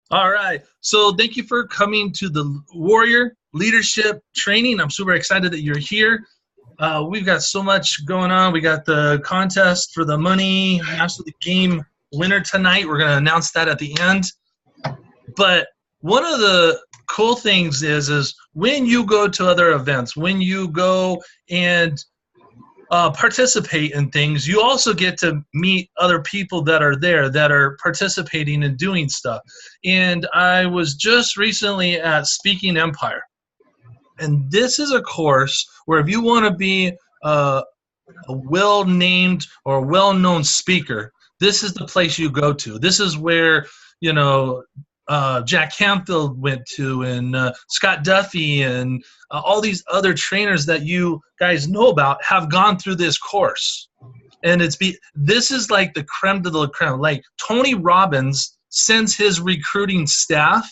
All right. So thank you for coming to the Warrior Leadership Training. I'm super excited that you're here. We've got so much going on. We got the contest for the money, Master the Game winner tonight. We're going to announce that at the end. But one of the cool things is when you go to other events, when you go and participate in things, you also get to meet other people that are there that are participating and doing stuff. And I was just recently at Speaking Empire. And this is a course where if you want to be a well-named or well-known speaker, this is the place you go to. This is where, you know, Jack Canfield went to, and Scott Duffy, and all these other trainers that you guys know about have gone through this course. And this is like the creme de la creme. Like Tony Robbins sends his recruiting staff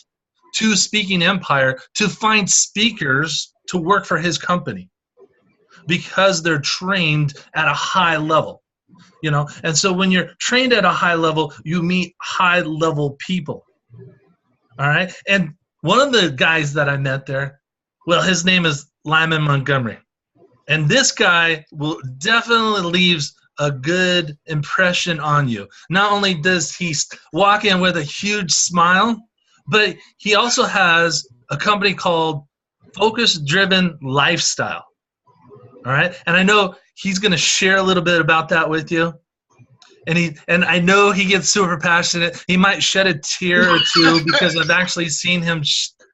to Speaking Empire to find speakers to work for his company, because they're trained at a high level, and so when you're trained at a high level, you meet high level people. All right. And one of the guys that I met there, well, his name is Lyman Montgomery, and this guy will definitely leaves a good impression on you. Not only does he walk in with a huge smile, but he also has a company called Focus Driven Lifestyle. All right. And I know he's going to share a little bit about that with you. And I know he gets super passionate. He might shed a tear or two because I've actually seen him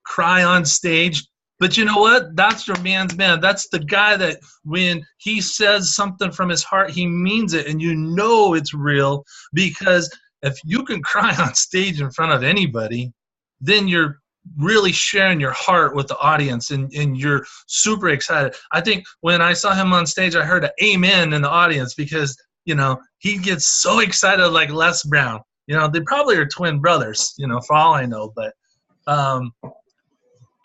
cry on stage. But you know what? That's your man's man. That's the guy that when he says something from his heart, he means it. And you know it's real, because if you can cry on stage in front of anybody, then you're really sharing your heart with the audience, and you're super excited. I think when I saw him on stage, I heard an amen in the audience, because he gets so excited, like Les Brown. They probably are twin brothers, for all I know. But I'm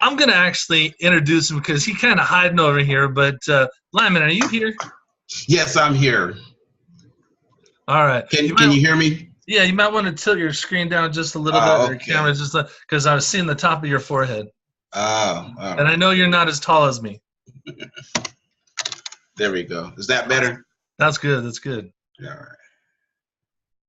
gonna actually introduce him because he's kind of hiding over here. But Lyman, are you here? Yes, I'm here. All right. Can you hear me? Yeah, you might want to tilt your screen down just a little bit, or your camera, just because I was seeing the top of your forehead. And I know you're not as tall as me. There we go. Is that better? That's good. That's good. All right.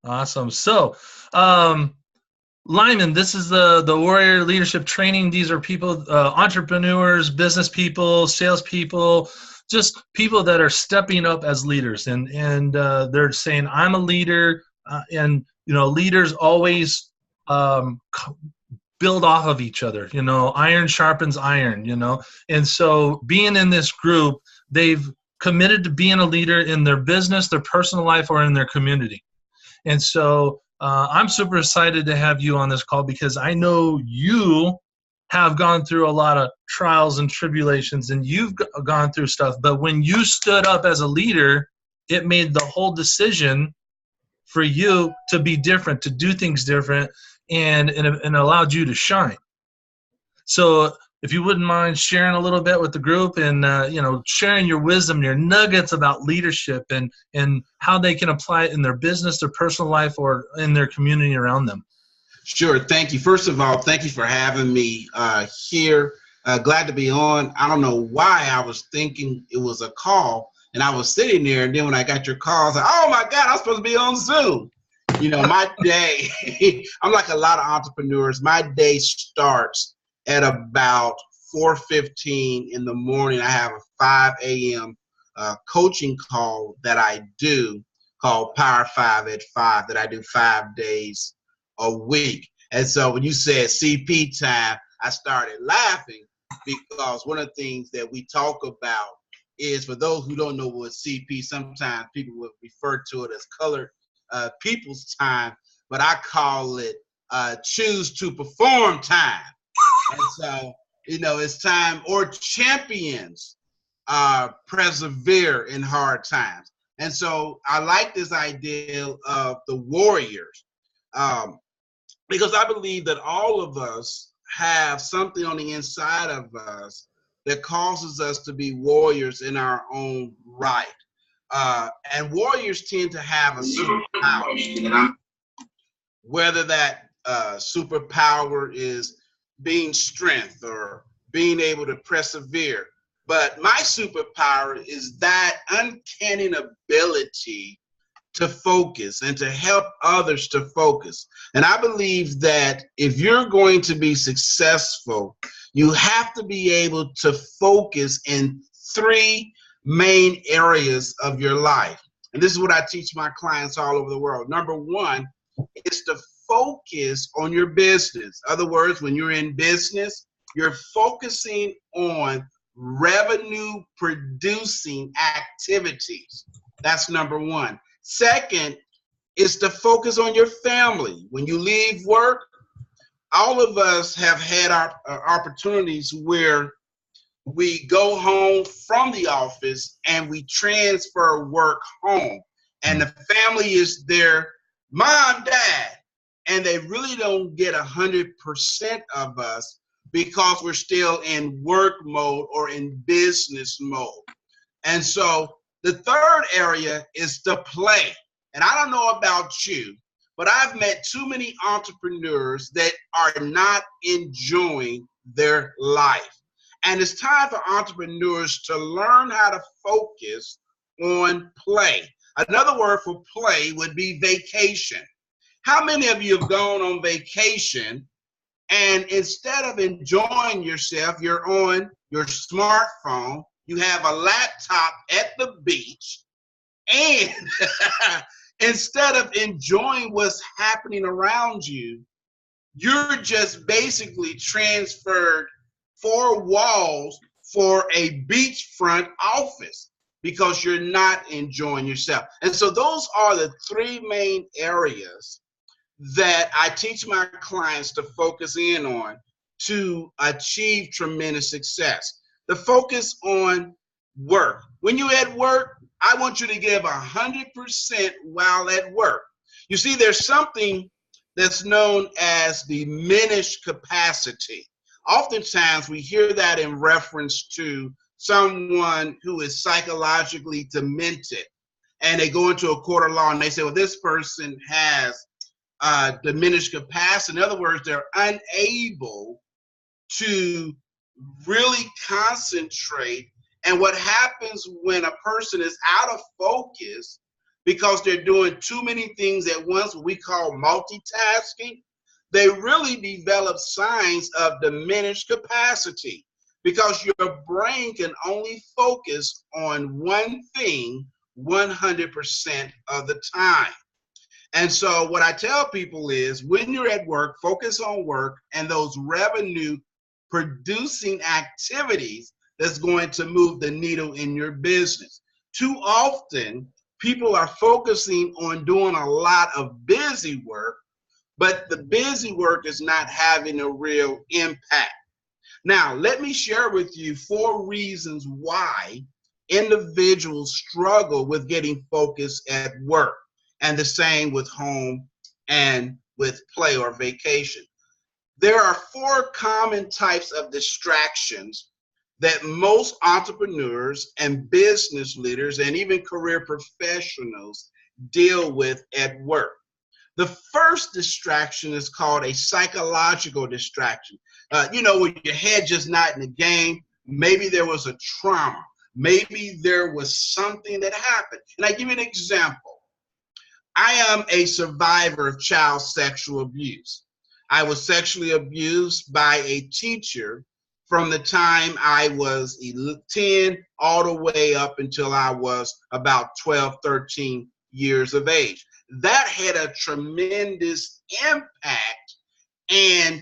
Awesome. So, Lyman, this is the Warrior Leadership Training. These are people, entrepreneurs, business people, salespeople, just people that are stepping up as leaders, and they're saying, I'm a leader. And leaders always build off of each other. Iron sharpens iron. And so being in this group, they've committed to being a leader in their business, their personal life, or in their community. And so I'm super excited to have you on this call, because I know you have gone through a lot of trials and tribulations, and you've gone through stuff. But when you stood up as a leader, it made the whole decision for you to be different, to do things different, and allowed you to shine. So if you wouldn't mind sharing a little bit with the group, and sharing your wisdom, your nuggets about leadership, and how they can apply it in their business, their personal life, or in their community around them. Sure. Thank you. First of all, thank you for having me here. Glad to be on. I don't know why I was thinking it was a call. And I was sitting there, and then when I got your call, I was like, oh, my God, I'm supposed to be on Zoom. My day, I'm like a lot of entrepreneurs. My day starts at about 4:15 in the morning. I have a 5 a.m. Coaching call that I do called Power 5 at 5 that I do 5 days a week. And so when you said CP time, I started laughing, because one of the things that we talk about is, for those who don't know what CP, sometimes people will refer to it as colored people's time, but I call it choose to perform time. And so, it's time, or champions persevere in hard times. And so I like this idea of the warriors, because I believe that all of us have something on the inside of us that causes us to be warriors in our own right. And warriors tend to have a superpower, whether that superpower is being strength or being able to persevere. But my superpower is that uncanny ability to focus and to help others to focus. And I believe that if you're going to be successful, you have to be able to focus in three main areas of your life. And this is what I teach my clients all over the world. Number one is to focus on your business. In other words, when you're in business, you're focusing on revenue producing activities. That's number one. Second is to focus on your family. When you leave work, all of us have had our opportunities where we go home from the office and we transfer work home. And the family is there, mom, dad, and they really don't get 100% of us because we're still in work mode or in business mode. And so the third area is to play. And I don't know about you, but I've met too many entrepreneurs that are not enjoying their life. And it's time for entrepreneurs to learn how to focus on play. Another word for play would be vacation. How many of you have gone on vacation and instead of enjoying yourself, you're on your smartphone, you have a laptop at the beach, and instead of enjoying what's happening around you, you're just basically transferred 4 walls for a beachfront office because you're not enjoying yourself. And so those are the 3 main areas that I teach my clients to focus in on to achieve tremendous success. The focus on work. When you're at work, I want you to give 100% while at work. You see, there's something that's known as diminished capacity. Oftentimes we hear that in reference to someone who is psychologically demented, and they go into a court of law and they say, well, this person has diminished capacity. In other words, they're unable to really concentrate. And what happens when a person is out of focus because they're doing too many things at once, what we call multitasking, they really develop signs of diminished capacity because your brain can only focus on one thing 100% of the time. And so what I tell people is when you're at work, focus on work and those revenue producing activities that's going to move the needle in your business. Too often, people are focusing on doing a lot of busy work, but the busy work is not having a real impact. Now, let me share with you 4 reasons why individuals struggle with getting focused at work, and the same with home and with play or vacation. There are 4 common types of distractions that most entrepreneurs and business leaders and even career professionals deal with at work. The first distraction is called a psychological distraction. When your head just not in the game, maybe there was a trauma, maybe there was something that happened. And I give you an example. I am a survivor of child sexual abuse. I was sexually abused by a teacher from the time I was 10 all the way up until I was about 12, 13 years of age. That had a tremendous impact, and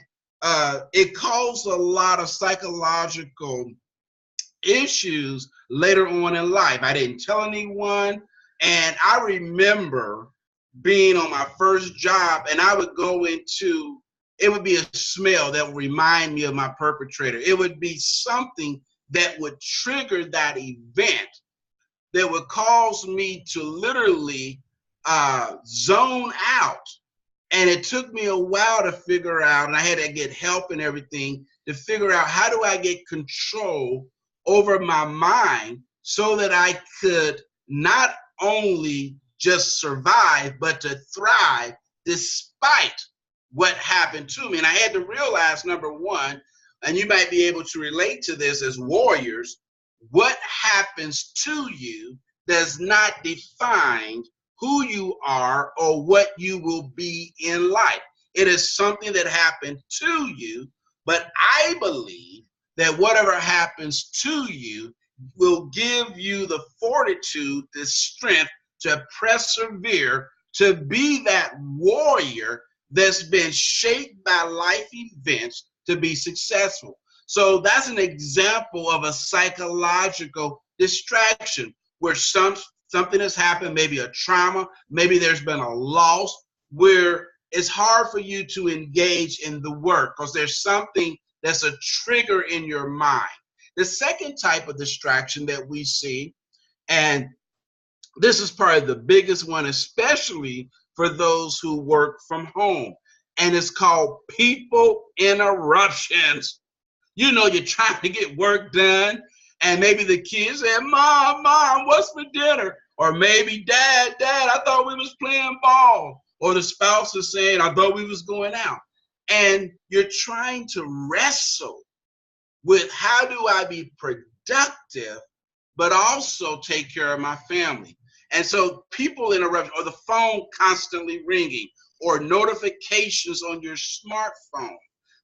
it caused a lot of psychological issues later on in life. I didn't tell anyone, and I remember being on my first job, and I would go into, it would be a smell that would remind me of my perpetrator. It would be something that would trigger that event that would cause me to literally zone out. And it took me a while to figure out, and I had to get help and everything to figure out how do I get control over my mind so that I could not only just survive, but to thrive despite what happened to me. And I had to realize, number one, and you might be able to relate to this as warriors, what happens to you does not define who you are or what you will be in life. It is something that happened to you, but I believe that whatever happens to you will give you the fortitude, the strength to persevere, to be that warrior that's been shaped by life events to be successful. So that's an example of a psychological distraction where something has happened, maybe a trauma, maybe there's been a loss, where it's hard for you to engage in the work because there's something that's a trigger in your mind. The second type of distraction that we see, and this is probably the biggest one, especially for those who work from home, and it's called people interruptions. You know, you're trying to get work done, and maybe the kids say, Mom, what's for dinner? Or maybe, Dad, I thought we was playing ball. Or the spouse is saying, I thought we was going out. And you're trying to wrestle with how do I be productive, but also take care of my family. And so people interrupt, or the phone constantly ringing, or notifications on your smartphone.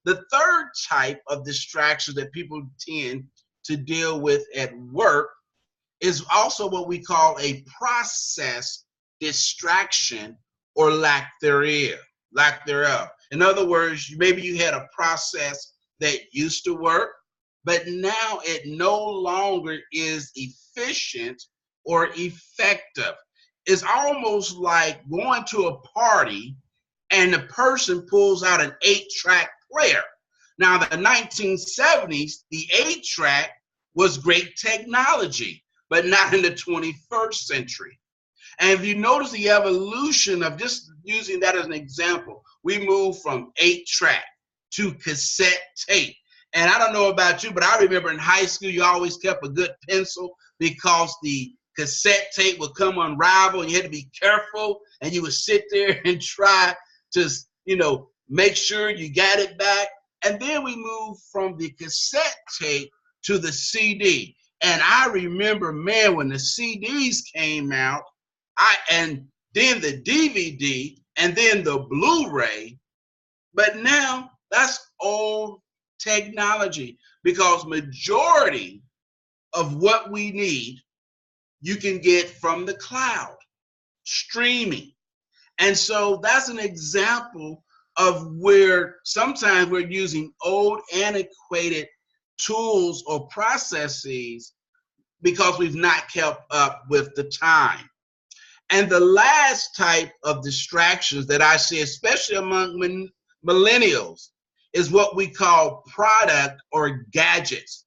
The third type of distraction that people tend to deal with at work is also what we call a process distraction, or lack thereof. In other words, maybe you had a process that used to work, but now it no longer is efficient or effective. It's almost like going to a party and the person pulls out an 8-track player. Now, the 1970s, the 8-track was great technology, but not in the 21st century. And if you notice the evolution of, just using that as an example, we moved from 8-track to cassette tape. And I don't know about you, but I remember in high school, you always kept a good pencil because the cassette tape would come unraveled and you had to be careful, and you would sit there and try to, make sure you got it back. And then we moved from the cassette tape to the CD. And I remember, man, when the CDs came out, and then the DVD, and then the Blu-ray, but now that's old technology, because majority of what we need you can get from the cloud, streaming. And so that's an example of where sometimes we're using old, antiquated tools or processes because we've not kept up with the time. And the last type of distractions that I see, especially among millennials, is what we call product or gadgets.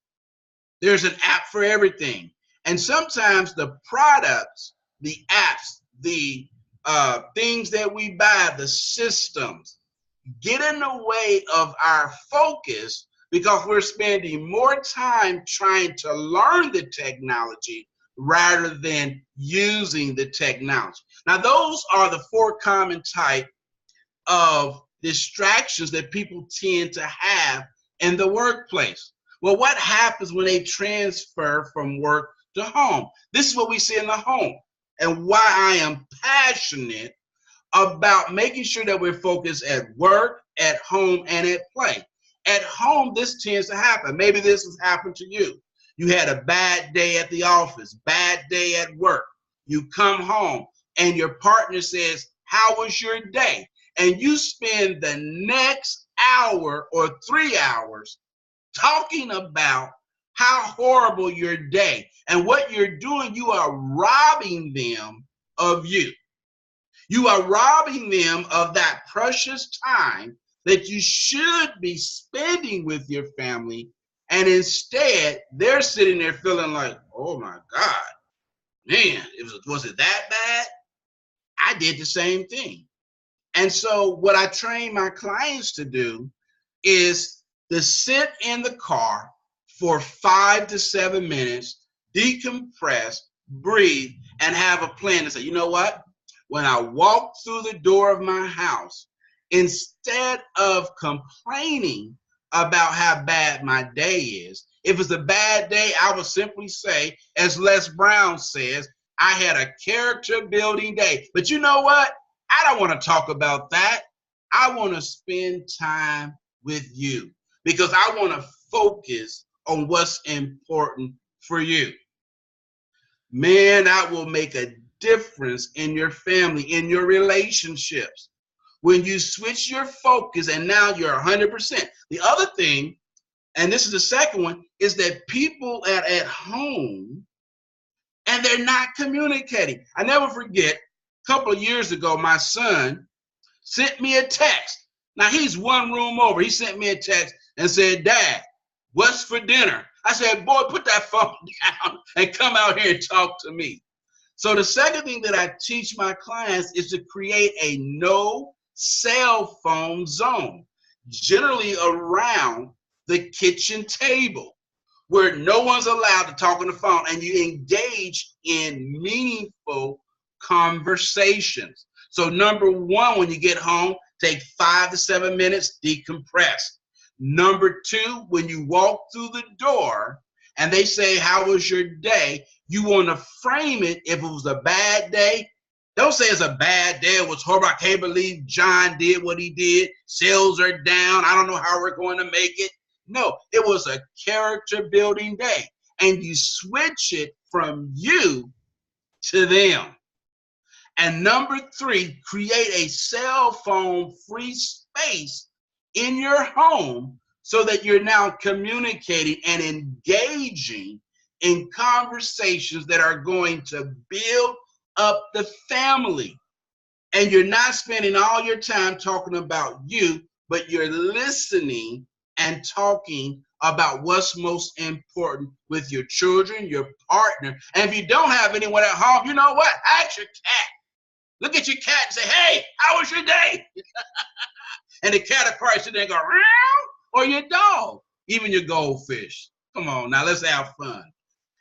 There's an app for everything. And sometimes the products, the apps, the things that we buy, the systems, get in the way of our focus because we're spending more time trying to learn the technology rather than using the technology. Now, those are the 4 common type of distractions that people tend to have in the workplace. Well, what happens when they transfer from work to home? This is what we see in the home, and why I am passionate about making sure that we're focused at work, at home, and at play. At home, this tends to happen. Maybe this has happened to you. You had a bad day at the office, bad day at work. You come home and your partner says, how was your day? And you spend the next hour or 3 hours talking about how horrible your day. And what you're doing, you are robbing them of you. You are robbing them of that precious time that you should be spending with your family. And instead, they're sitting there feeling like, oh my God, man, was it that bad? I did the same thing. And so what I train my clients to do is to sit in the car for 5 to 7 minutes, decompress, breathe, and have a plan to say, you know what? When I walk through the door of my house instead of complaining about how bad my day is. If it's a bad day, I would simply say, as Les Brown says, I had a character building day. But you know what? I don't want to talk about that. I want to spend time with you because I want to focus on what's important for you. Man, that will make a difference in your family, in your relationships. When you switch your focus and now you're 100%. The other thing, and this is the second one, is that people are at home and they're not communicating. I never forget, a couple of years ago, my son sent me a text. Now, he's one room over. He sent me a text and said, Dad, what's for dinner? I said, boy, put that phone down and come out here and talk to me. So the second thing that I teach my clients is to create a no cell phone zone, generally around the kitchen table, where no one's allowed to talk on the phone and you engage in meaningful conversations. So number one, when you get home, take 5 to 7 minutes, decompress. Number two, when you walk through the door and they say, how was your day? You want to frame it. If it was a bad day, don't say it's a bad day. It was horrible. I can't believe John did what he did. Sales are down. I don't know how we're going to make it. No, it was a character building day. And you switch it from you to them. And number three, create a cell phone free space in your home so that you're now communicating and engaging in conversations that are going to build up the family. And you're not spending all your time talking about you, but you're listening and talking about what's most important with your children, your partner. And if you don't have anyone at home, you know what? Ask your cat. Look at your cat and say, hey, how was your day? And the cat will probably sit there and go, meow, or your dog, even your goldfish. Come on, now let's have fun.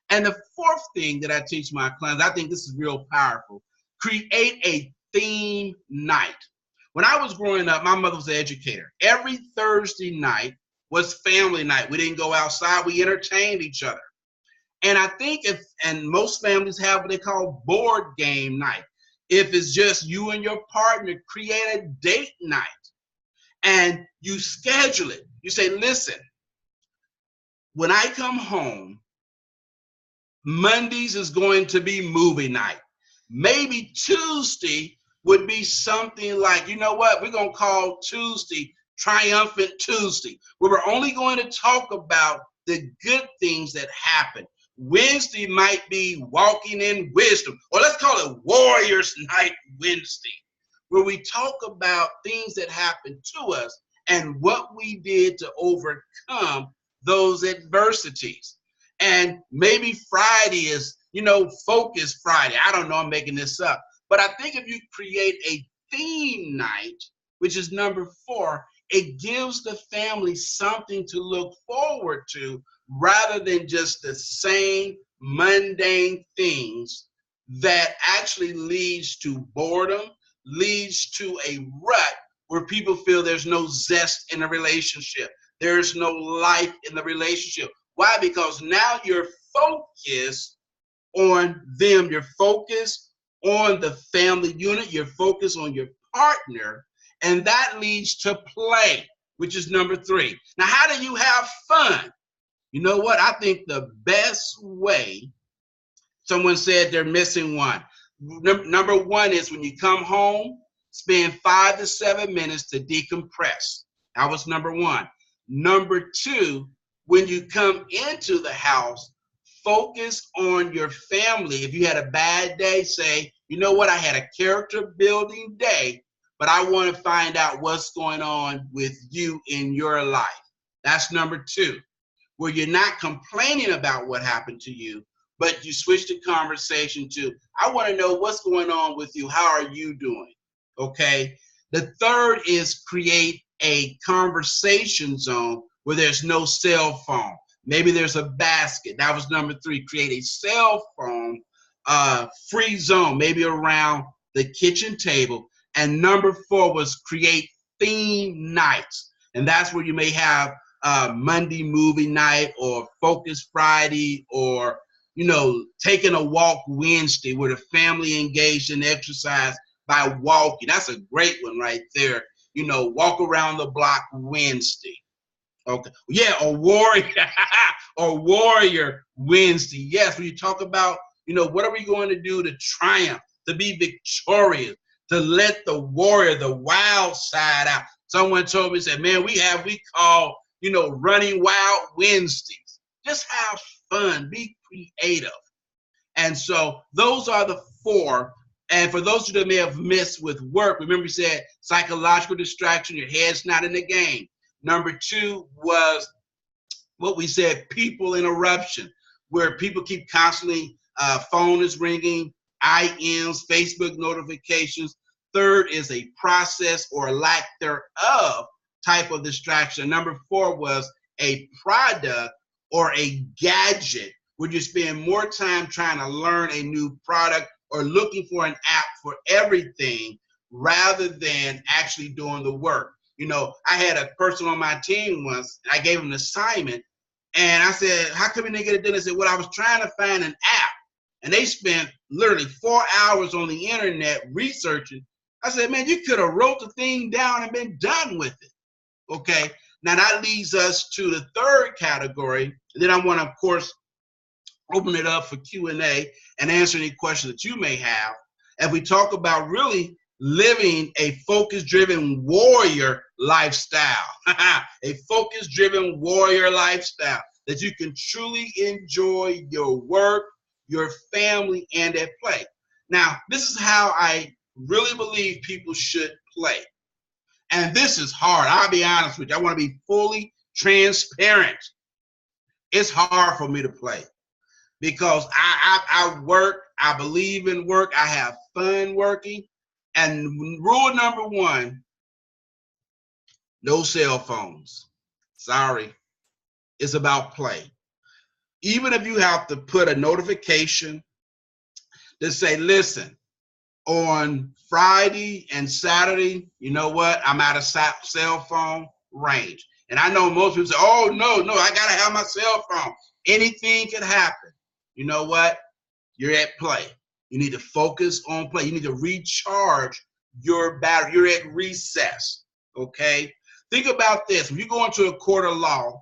And the fourth thing that I teach my clients, I think this is real powerful, create a theme night. When I was growing up, my mother was an educator. Every Thursday night was family night. We didn't go outside, we entertained each other. And I think and most families have what they call board game night. If it's just you and your partner, create a date night and you schedule it. You say, listen, when I come home, Mondays is going to be movie night. Maybe Tuesday would be something like, you know what, we're going to call Tuesday Triumphant Tuesday, where we're only going to talk about the good things that happen. Wednesday might be walking in wisdom, or let's call it Warriors Night Wednesday, where we talk about things that happened to us and what we did to overcome those adversities. And maybe Friday is, Focus Friday. I don't know, I'm making this up. But I think if you create a theme night, which is number 4, it gives the family something to look forward to rather than just the same mundane things that actually leads to boredom, leads to a rut where people feel there's no zest in the relationship. There's no life in the relationship. Why? Because now you're focused on them. You're focused on the family unit. You're focused on your partner. And that leads to play, which is number 3. Now, how do you have fun? You know what? I think the best way, someone said they're missing one. Number 1 is when you come home, spend 5 to 7 minutes to decompress. That was number 1. Number 2, when you come into the house, focus on your family. If you had a bad day, say, you know what? I had a character building day, but I want to find out what's going on with you in your life. That's number 2, where you're not complaining about what happened to you, but you switch the conversation to, I want to know what's going on with you. How are you doing? Okay. The third is create a conversation zone where there's no cell phone. Maybe there's a basket. That was number 3. Create a cell phone free zone, maybe around the kitchen table. And number 4 was create theme nights. And that's where you may have Monday movie night or Focus Friday or, taking a walk Wednesday where the family engaged in exercise by walking. That's a great one right there. Walk around the block Wednesday. Okay. Yeah, or warrior or warrior Wednesday. Yes, when you talk about, what are we going to do to triumph, to be victorious, to let the warrior, the wild side out. Someone told me, said, man, we call, running wild Wednesdays. Just have fun, be creative. And so those are the 4. And for those of you that may have missed with work, remember we said psychological distraction, your head's not in the game. Number 2 was what we said, people interruption, where people keep constantly, phone is ringing, IMs, Facebook notifications. 3rd is a process or lack thereof type of distraction. Number 4 was a product or a gadget where you spend more time trying to learn a new product or looking for an app for everything rather than actually doing the work. I had a person on my team once, I gave him an assignment, and I said, how come you didn't get it done? They said, well, I was trying to find an app, and they spent literally 4 hours on the internet researching. I said, man, you could have wrote the thing down and been done with it. Okay, now that leads us to the 3rd category. Then I want to, of course, open it up for Q&A and answer any questions that you may have. As we talk about really living a focus-driven warrior lifestyle, a focus-driven warrior lifestyle that you can truly enjoy your work, your family, and at play. Now, this is how I really believe people should play. And this is hard. I'll be honest with you. I want to be fully transparent. It's hard for me to play because I work, I believe in work, I have fun working. And rule number 1, no cell phones. Sorry. It's about play. Even if you have to put a notification to say, listen, on Friday and Saturday, you know what? I'm out of cell phone range. And I know most people say, oh, no, I got to have my cell phone. Anything can happen. You know what? You're at play. You need to focus on play. You need to recharge your battery. You're at recess, okay? Think about this. When you go into a court of law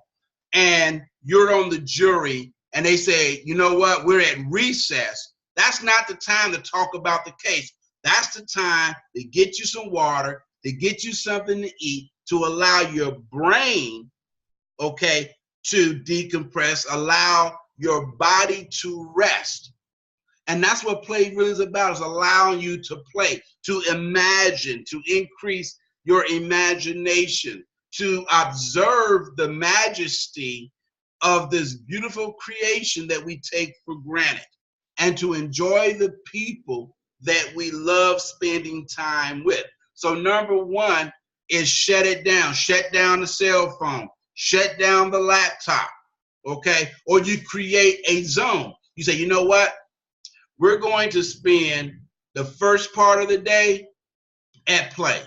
and you're on the jury and they say, you know what, we're at recess, that's not the time to talk about the case. That's the time to get you some water, to get you something to eat, to allow your brain, okay, to decompress, allow your body to rest. And that's what play really is about, is allowing you to play, to imagine, to increase your imagination, to observe the majesty of this beautiful creation that we take for granted, and to enjoy the people that we love spending time with. So number 1 is shut it down. Shut down the cell phone. Shut down the laptop, okay? Or you create a zone. You say, you know what? We're going to spend the first part of the day at play.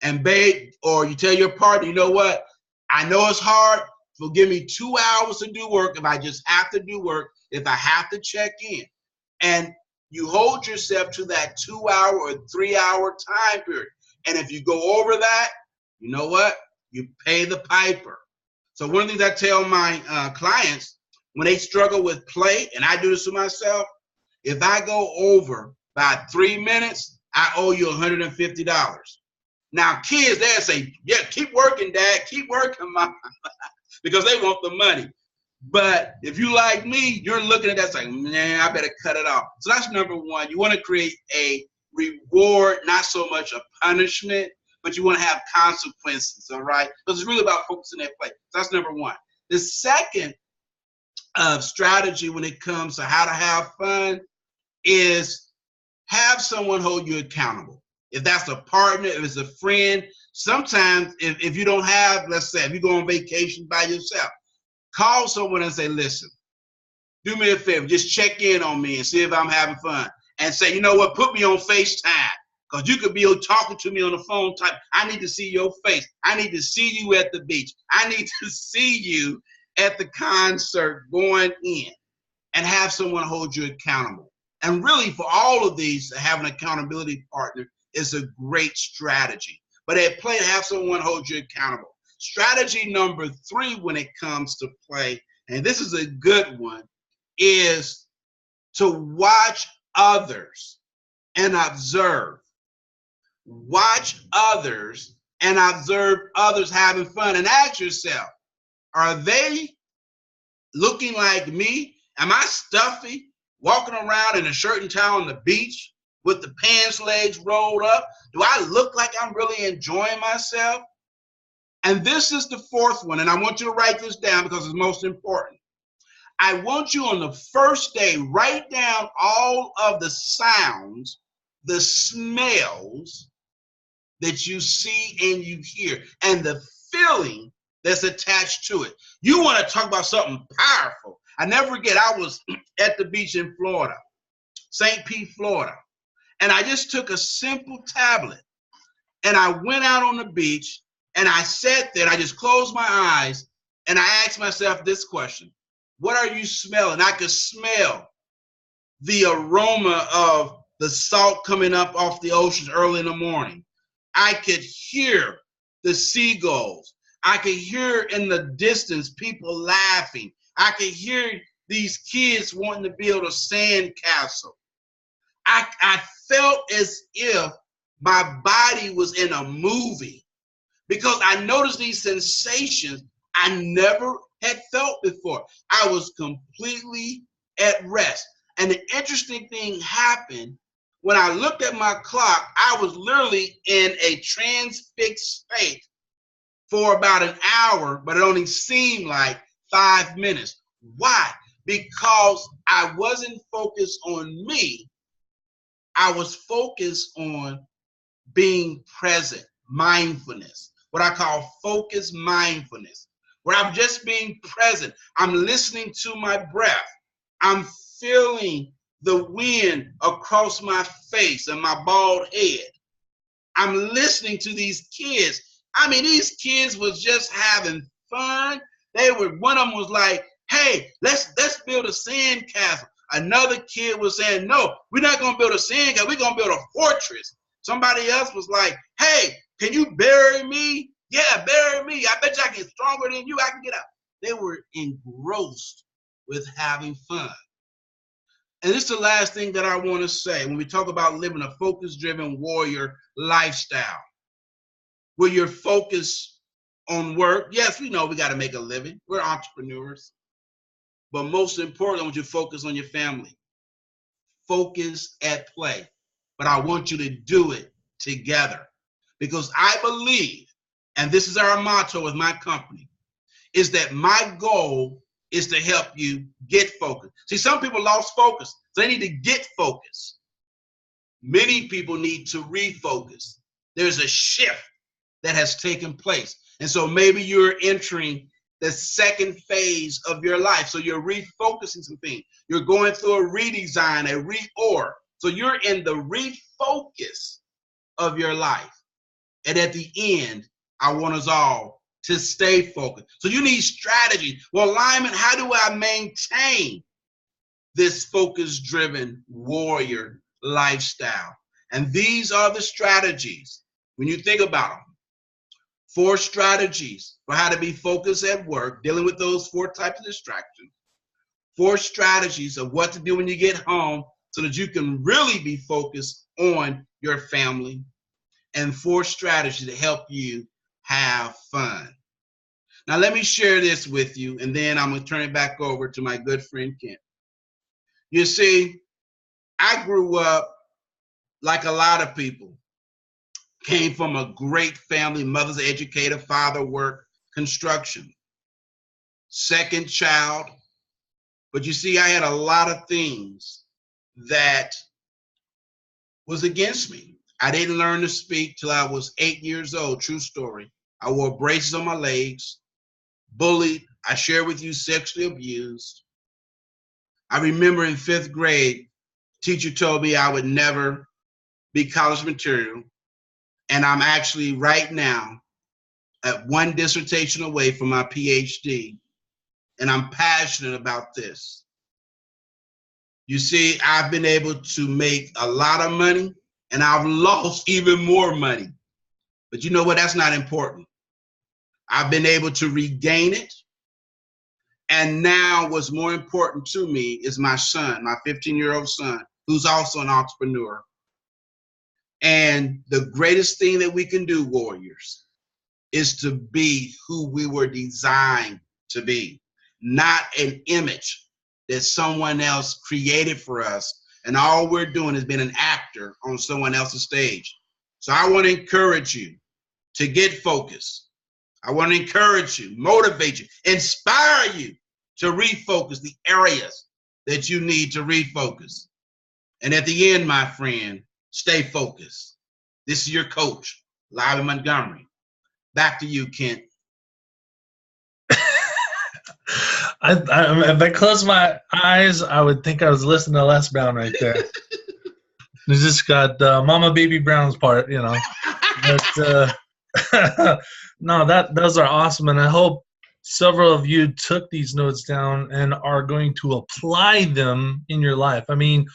And babe, or you tell your partner, you know what? I know it's hard. So give me 2 hours to do work if I just have to do work, if I have to check in. And you hold yourself to that 2 hour or 3 hour time period. And if you go over that, you know what? You pay the piper. So one of the things I tell my clients when they struggle with play, and I do this to myself, if I go over by 3 minutes, I owe you $150. Now, kids, they'll say, yeah, keep working, Dad, keep working, Mom, because they want the money. But if you like me, you're looking at that saying, man, I better cut it off. So that's number 1. You want to create a reward, not so much a punishment, but you want to have consequences, all right? Because it's really about focusing at play. So that's number 1. The second strategy when it comes to how to have fun is have someone hold you accountable. If that's a partner, if it's a friend, sometimes if you don't have, let's say, if you go on vacation by yourself, call someone and say, listen, do me a favor, just check in on me and see if I'm having fun. And say, you know what, put me on FaceTime. Because you could be talking to me on the phone type, I need to see your face. I need to see you at the beach. I need to see you at the concert going in, and have someone hold you accountable. And really, for all of these, have an accountability partner is a great strategy. But at play, to have someone hold you accountable. Strategy number 3 when it comes to play, and this is a good one, is to watch others and observe. Watch others and observe others having fun, and ask yourself, are they looking like me? Am I stuffy, walking around in a shirt and towel on the beach with the pants legs rolled up? Do I look like I'm really enjoying myself? And this is the 4th one, and I want you to write this down because it's most important. I want you on the first day, write down all of the sounds, the smells that you see and you hear, and the feeling that's attached to it. You want to talk about something powerful. I never forget, I was at the beach in Florida, St. Pete, Florida, and I just took a simple tablet, and I went out on the beach, and I sat there, and I just closed my eyes, and I asked myself this question: what are you smelling? I could smell the aroma of the salt coming up off the oceans early in the morning. I could hear the seagulls. I could hear in the distance people laughing. I could hear these kids wanting to build a sand castle. I felt as if my body was in a movie, because I noticed these sensations I never had felt before. I was completely at rest. And the interesting thing happened when I looked at my clock. I was literally in a transfixed state for about an hour, but it only seemed like 5 minutes. Why? Because I wasn't focused on me. I was focused on being present, mindfulness, what I call focused mindfulness, where I'm just being present. I'm listening to my breath. I'm feeling the wind across my face and my bald head. I'm listening to these kids. I mean, these kids was just having fun. One of them was like, hey, let's build a sand castle. Another kid was saying, no, we're not going to build a sand castle. We're going to build a fortress. Somebody else was like, hey, can you bury me? Yeah, bury me. I bet you I get stronger than you. I can get out. They were engrossed with having fun. And this is the last thing that I want to say when we talk about living a focus-driven warrior lifestyle, where you're focused on work. Yes, we know we got to make a living. We're entrepreneurs. But most importantly, I want you to focus on your family. Focus at play. But I want you to do it together. Because I believe, and this is our motto with my company, is that my goal is to help you get focused. See, some people lost focus, so they need to get focused. Many people need to refocus. There's a shift that has taken place. And so maybe you're entering the second phase of your life. So you're refocusing some things. You're going through a redesign, a reorg. So you're in the refocus of your life. And at the end, I want us all to stay focused. So you need strategy. Well, Lyman, how do I maintain this focus-driven warrior lifestyle? And these are the strategies when you think about them. 4 strategies for how to be focused at work, dealing with those 4 types of distractions. 4 strategies of what to do when you get home so that you can really be focused on your family. And 4 strategies to help you have fun. Now, let me share this with you, and then I'm going to turn it back over to my good friend, Kent. You see, I grew up like a lot of people. Came from a great family, mother's an educator, father worked construction. Second child. But you see, I had a lot of things that was against me. I didn't learn to speak till I was 8 years old, true story. I wore braces on my legs, bullied, I share with you, sexually abused. I remember in 5th grade, teacher told me I would never be college material. And I'm actually right now at one dissertation away from my PhD. And I'm passionate about this. You see, I've been able to make a lot of money and I've lost even more money. But you know what? That's not important. I've been able to regain it. And now what's more important to me is my son, my 15-year-old son, who's also an entrepreneur. And the greatest thing that we can do, warriors, is to be who we were designed to be, not an image that someone else created for us. And all we're doing is being an actor on someone else's stage. So I want to encourage you to get focused. I want to encourage you, motivate you, inspire you to refocus the areas that you need to refocus. And at the end, my friend, stay focused. This is your coach, Lyman Montgomery. Back to you, Kent. If I close my eyes, I would think I was listening to Les Brown right there. You just got Mama Baby Brown's part, you know. But, no, those are awesome, and I hope several of you took these notes down and are going to apply them in your life. I mean,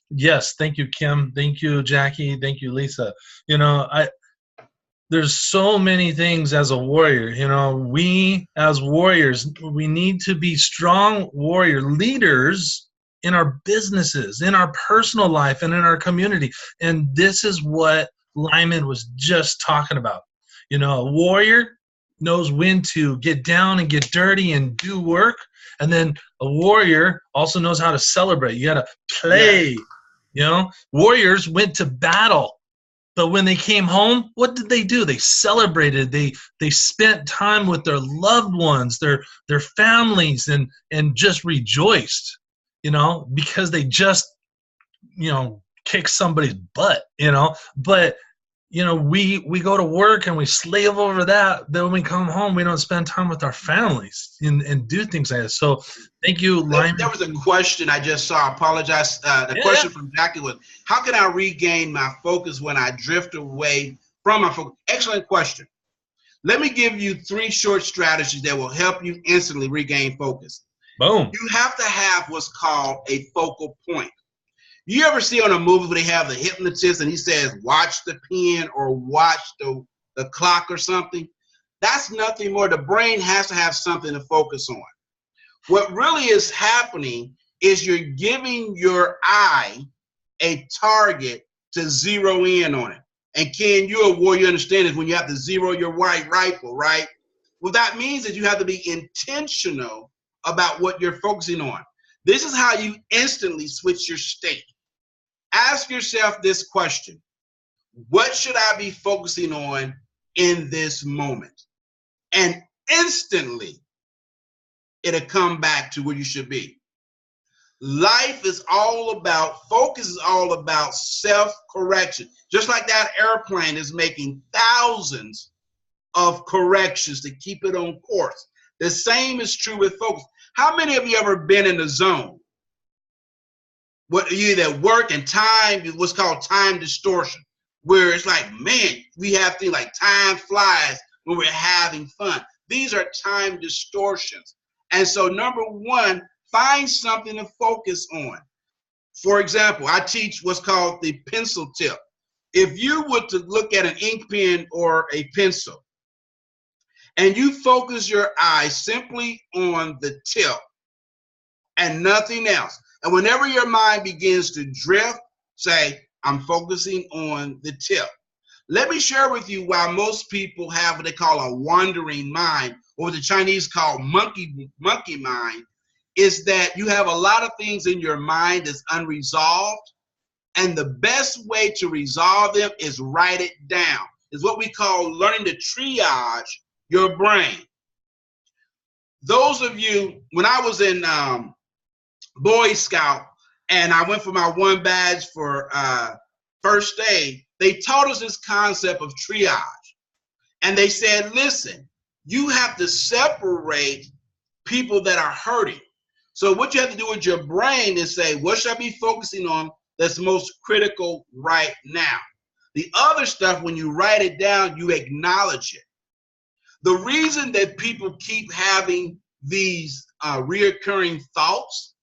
yes, thank you, Kim. Thank you, Jackie. Thank you, Lisa. You know, there's so many things as a warrior. You know, we as warriors, we need to be strong warrior leaders in our businesses, in our personal life, and in our community. And this is what Lyman was just talking about. You know, a warrior knows when to get down and get dirty and do work. And then a warrior also knows how to celebrate. You got to play. Yeah. You know, warriors went to battle. But when they came home, what did they do? They celebrated. They spent time with their loved ones, their families, and just rejoiced, you know, because they just, you know, kicked somebody's butt, you know. But, you know, we go to work and we slave over that. Then when we come home, we don't spend time with our families and do things like that. So thank you, Lyman. There was a question I just saw. I apologize. The question from Jackie was, how can I regain my focus when I drift away from my focus? Excellent question. Let me give you 3 short strategies that will help you instantly regain focus. Boom. You have to have what's called a focal point. You ever see on a movie where they have the hypnotist and he says, watch the pen or watch the clock or something? That's nothing more. The brain has to have something to focus on. What really is happening is you're giving your eye a target to zero in on it. And Ken, you're a warrior, you understand is when you have to zero your white rifle, right? What that means is you have to be intentional about what you're focusing on. This is how you instantly switch your state. Ask yourself this question: what should I be focusing on in this moment? And instantly, it'll come back to where you should be. Life is all about, focus is all about self-correction. Just like that airplane is making thousands of corrections to keep it on course. The same is true with focus. How many of you ever been in the zone? What you that work and time, what's called time distortion, where it's like, man, we have things like time flies when we're having fun. These are time distortions. And so number 1, find something to focus on. For example, I teach what's called the pencil tip. If you were to look at an ink pen or a pencil and you focus your eye simply on the tip and nothing else, and whenever your mind begins to drift, say, I'm focusing on the tip. Let me share with you why most people have what they call a wandering mind, or what the Chinese call monkey mind, is that you have a lot of things in your mind that's unresolved, and the best way to resolve them is write it down. It's what we call learning to triage your brain. Those of you, when I was in Boy Scout, and I went for my 1 badge for first aid, they taught us this concept of triage. And they said, listen, you have to separate people that are hurting. So what you have to do with your brain is say, what should I be focusing on that's most critical right now. The other stuff, when you write it down, you acknowledge it. The reason that people keep having these reoccurring thoughts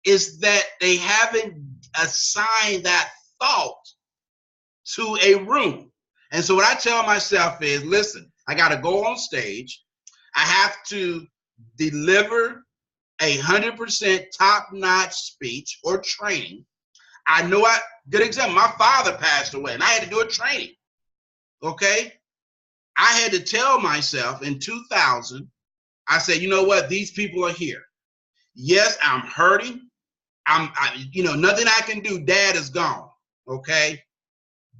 is that they haven't assigned that thought to a room. And so what I tell myself is, listen, I got to go on stage. I have to deliver 100% top-notch speech or training. I know good example, my father passed away and I had to do a training, okay? I had to tell myself in 2000, I said, you know what, these people are here. Yes, I'm hurting. Nothing I can do, dad is gone, okay?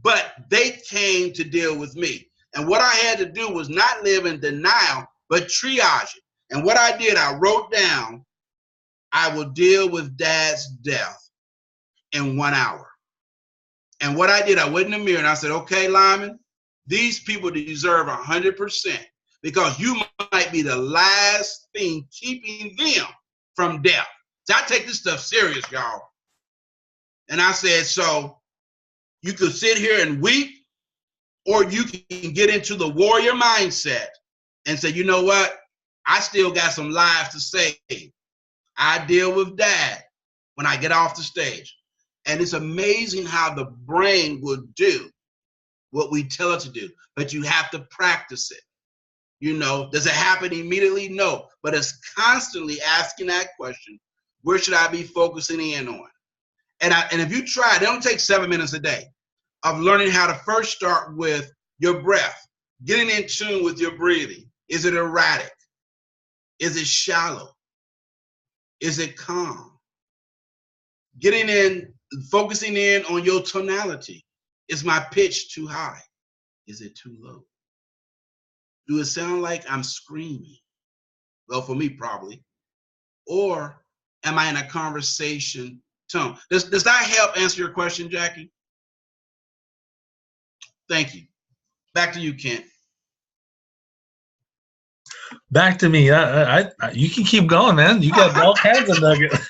But they came to deal with me. And what I had to do was not live in denial, but triage it. And what I did, I wrote down, I will deal with dad's death in 1 hour. And what I did, I went in the mirror and I said, okay, Lyman, these people deserve 100% because you might be the last thing keeping them from death. So I take this stuff serious, y'all. And I said, so you could sit here and weep, or you can get into the warrior mindset and say, you know what? I still got some lives to save. I deal with dad when I get off the stage. And it's amazing how the brain will do what we tell it to do, but you have to practice it. Does it happen immediately? No, but it's constantly asking that question, where should I be focusing in on? And if you try, it don't take 7 minutes a day of learning how to first start with your breath, getting in tune with your breathing. Is it erratic? Is it shallow? Is it calm? Getting in, focusing in on your tonality. Is my pitch too high? Is it too low? Do it sound like I'm screaming? Well, for me, probably. Or am I in a conversation tone? Does that help answer your question, Jackie? Thank you. Back to you, Kent. Back to me. You can keep going, man. You got all kinds of nuggets.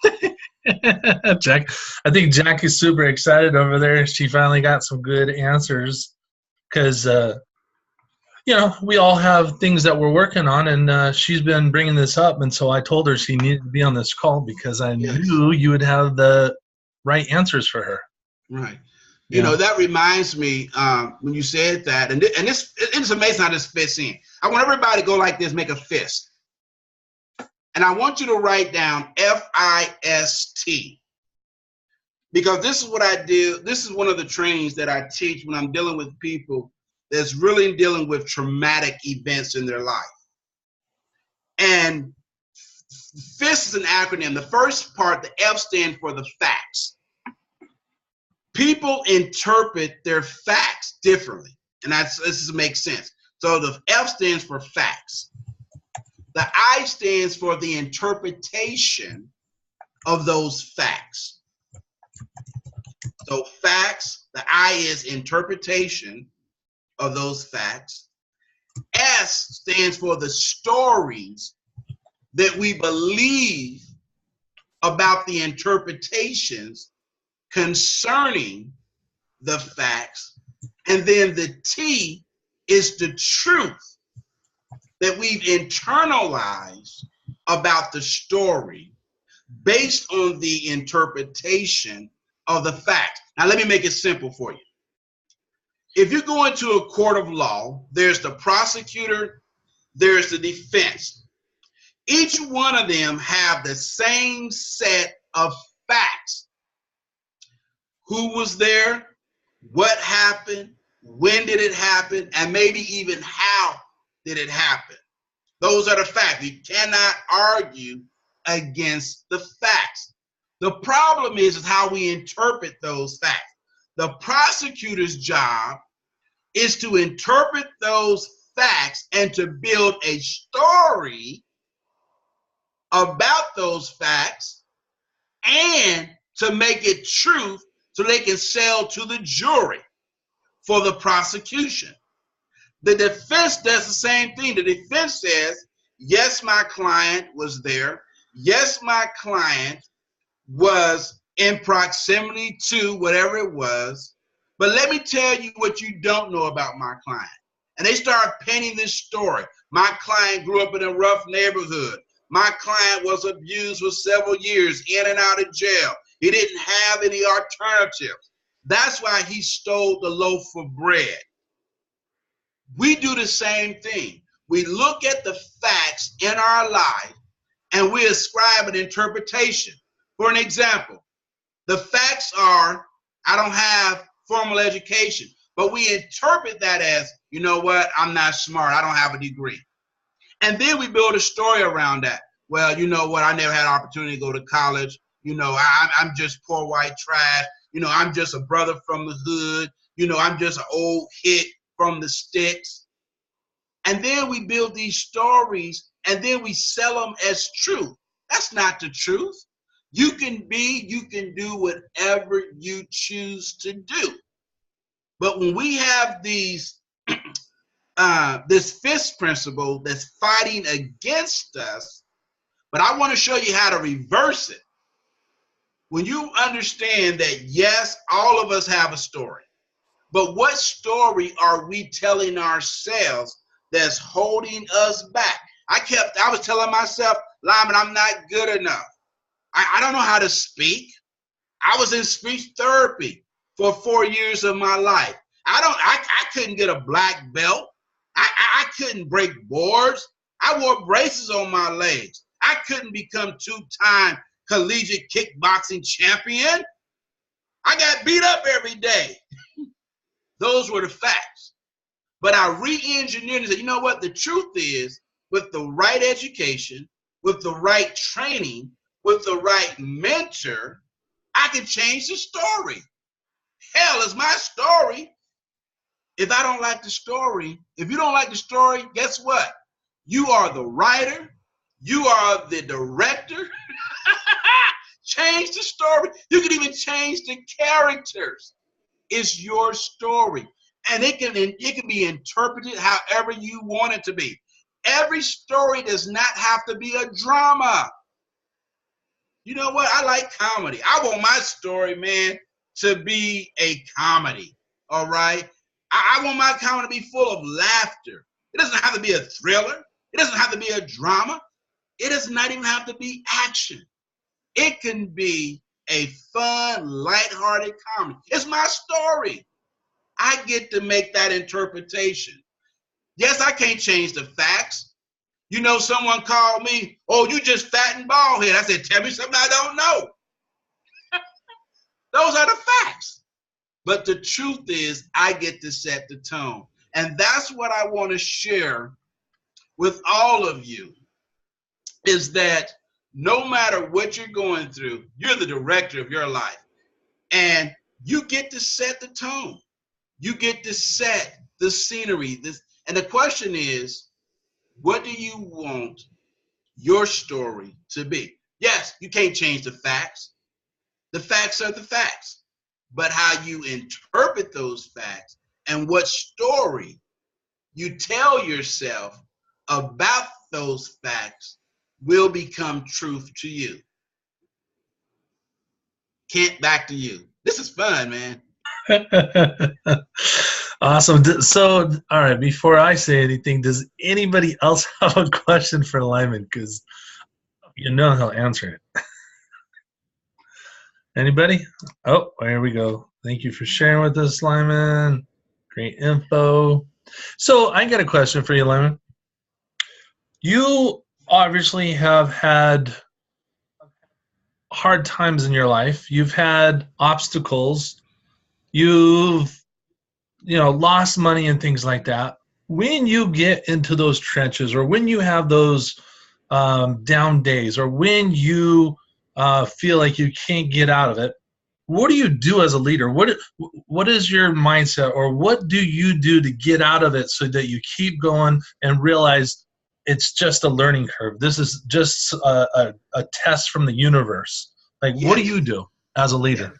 Jack, I think Jackie's super excited over there. She finally got some good answers because, we all have things that we're working on, and she's been bringing this up. And so I told her she needed to be on this call because I knew you would have the right answers for her. Right. That reminds me when you said that, and it's amazing how this fits in. I want everybody to go like this, make a fist. And I want you to write down FIST. Because this is what I do. This is one of the trainings that I teach when I'm dealing with people that's really dealing with traumatic events in their life. And FIST is an acronym. The first part, the F stands for the facts. People interpret their facts differently, and this makes sense. So the F stands for facts. The I stands for the interpretation of those facts. So facts, the I is interpretation of those facts. S stands for the stories that we believe about the interpretations concerning the facts. And then the T is the truth that we've internalized about the story based on the interpretation of the facts. Now, let me make it simple for you. If you go into a court of law, there's the prosecutor, there's the defense. Each one of them have the same set of facts. Who was there? What happened? When did it happen? And maybe even how did it happen? Those are the facts. You cannot argue against the facts. The problem is how we interpret those facts. The prosecutor's job is to interpret those facts and to build a story about those facts and to make it truth so they can sell to the jury for the prosecution. The defense does the same thing. The defense says, yes, my client was there. Yes, my client was in proximity to whatever it was. But let me tell you what you don't know about my client. And they started painting this story. My client grew up in a rough neighborhood. My client was abused for several years, in and out of jail. He didn't have any alternatives. That's why he stole the loaf of bread. We do the same thing. We look at the facts in our life and we ascribe an interpretation. For an example, the facts are, I don't have formal education, but we interpret that as, you know what, I'm not smart, I don't have a degree. And then we build a story around that. Well, you know what, I never had an opportunity to go to college. You know, I'm just poor white trash. You know, I'm just a brother from the hood. You know, I'm just an old hit from the sticks. And then we build these stories and then we sell them as truth. That's not the truth. You can do whatever you choose to do. But when we have these, this fist principle that's fighting against us, but I want to show you how to reverse it. When you understand that, yes, all of us have a story, but what story are we telling ourselves that's holding us back? I was telling myself, Lyman, I'm not good enough. I don't know how to speak. I was in speech therapy for 4 years of my life. I couldn't get a black belt. I couldn't break boards. I wore braces on my legs. I couldn't become two-time collegiate kickboxing champion. I got beat up every day. Those were the facts. But I re-engineered and said, you know what? The truth is, with the right education, with the right training, with the right mentor, I can change the story. Hell, it's my story. If I don't like the story, if you don't like the story, guess what? You are the writer. You are the director. Change the story. You can even change the characters. It's your story. And it can be interpreted however you want it to be. Every story does not have to be a drama. You know what? I like comedy. I want my story, man, to be a comedy. All right? I want my comedy to be full of laughter. It doesn't have to be a thriller. It doesn't have to be a drama. It does not even have to be action. It can be a fun, lighthearted comedy. It's my story. I get to make that interpretation. Yes, I can't change the facts. You know, someone called me, oh, you just fat and bald head. I said, tell me something I don't know. Those are the facts. But the truth is, I get to set the tone. And that's what I want to share with all of you, is that no matter what you're going through, you're the director of your life. And you get to set the tone. You get to set the scenery. And the question is, what do you want your story to be? Yes, you can't change the facts. The facts are the facts. But how you interpret those facts and what story you tell yourself about those facts will become truth to you. Kent, back to you. This is fun, man. Awesome. So, all right, before I say anything, does anybody else have a question for Lyman? Because you know he'll answer it. Anybody? Oh, here we go. Thank you for sharing with us, Lyman. Great info. So I got a question for you, Lyman. You obviously have had hard times in your life. You've had obstacles. You've lost money and things like that. When you get into those trenches, or when you have those down days, or when you feel like you can't get out of it, what do you do as a leader? What is your mindset, or what do you do to get out of it so that you keep going and realize it's just a learning curve? This is just a test from the universe. Like, yes. What do you do as a leader? Yeah.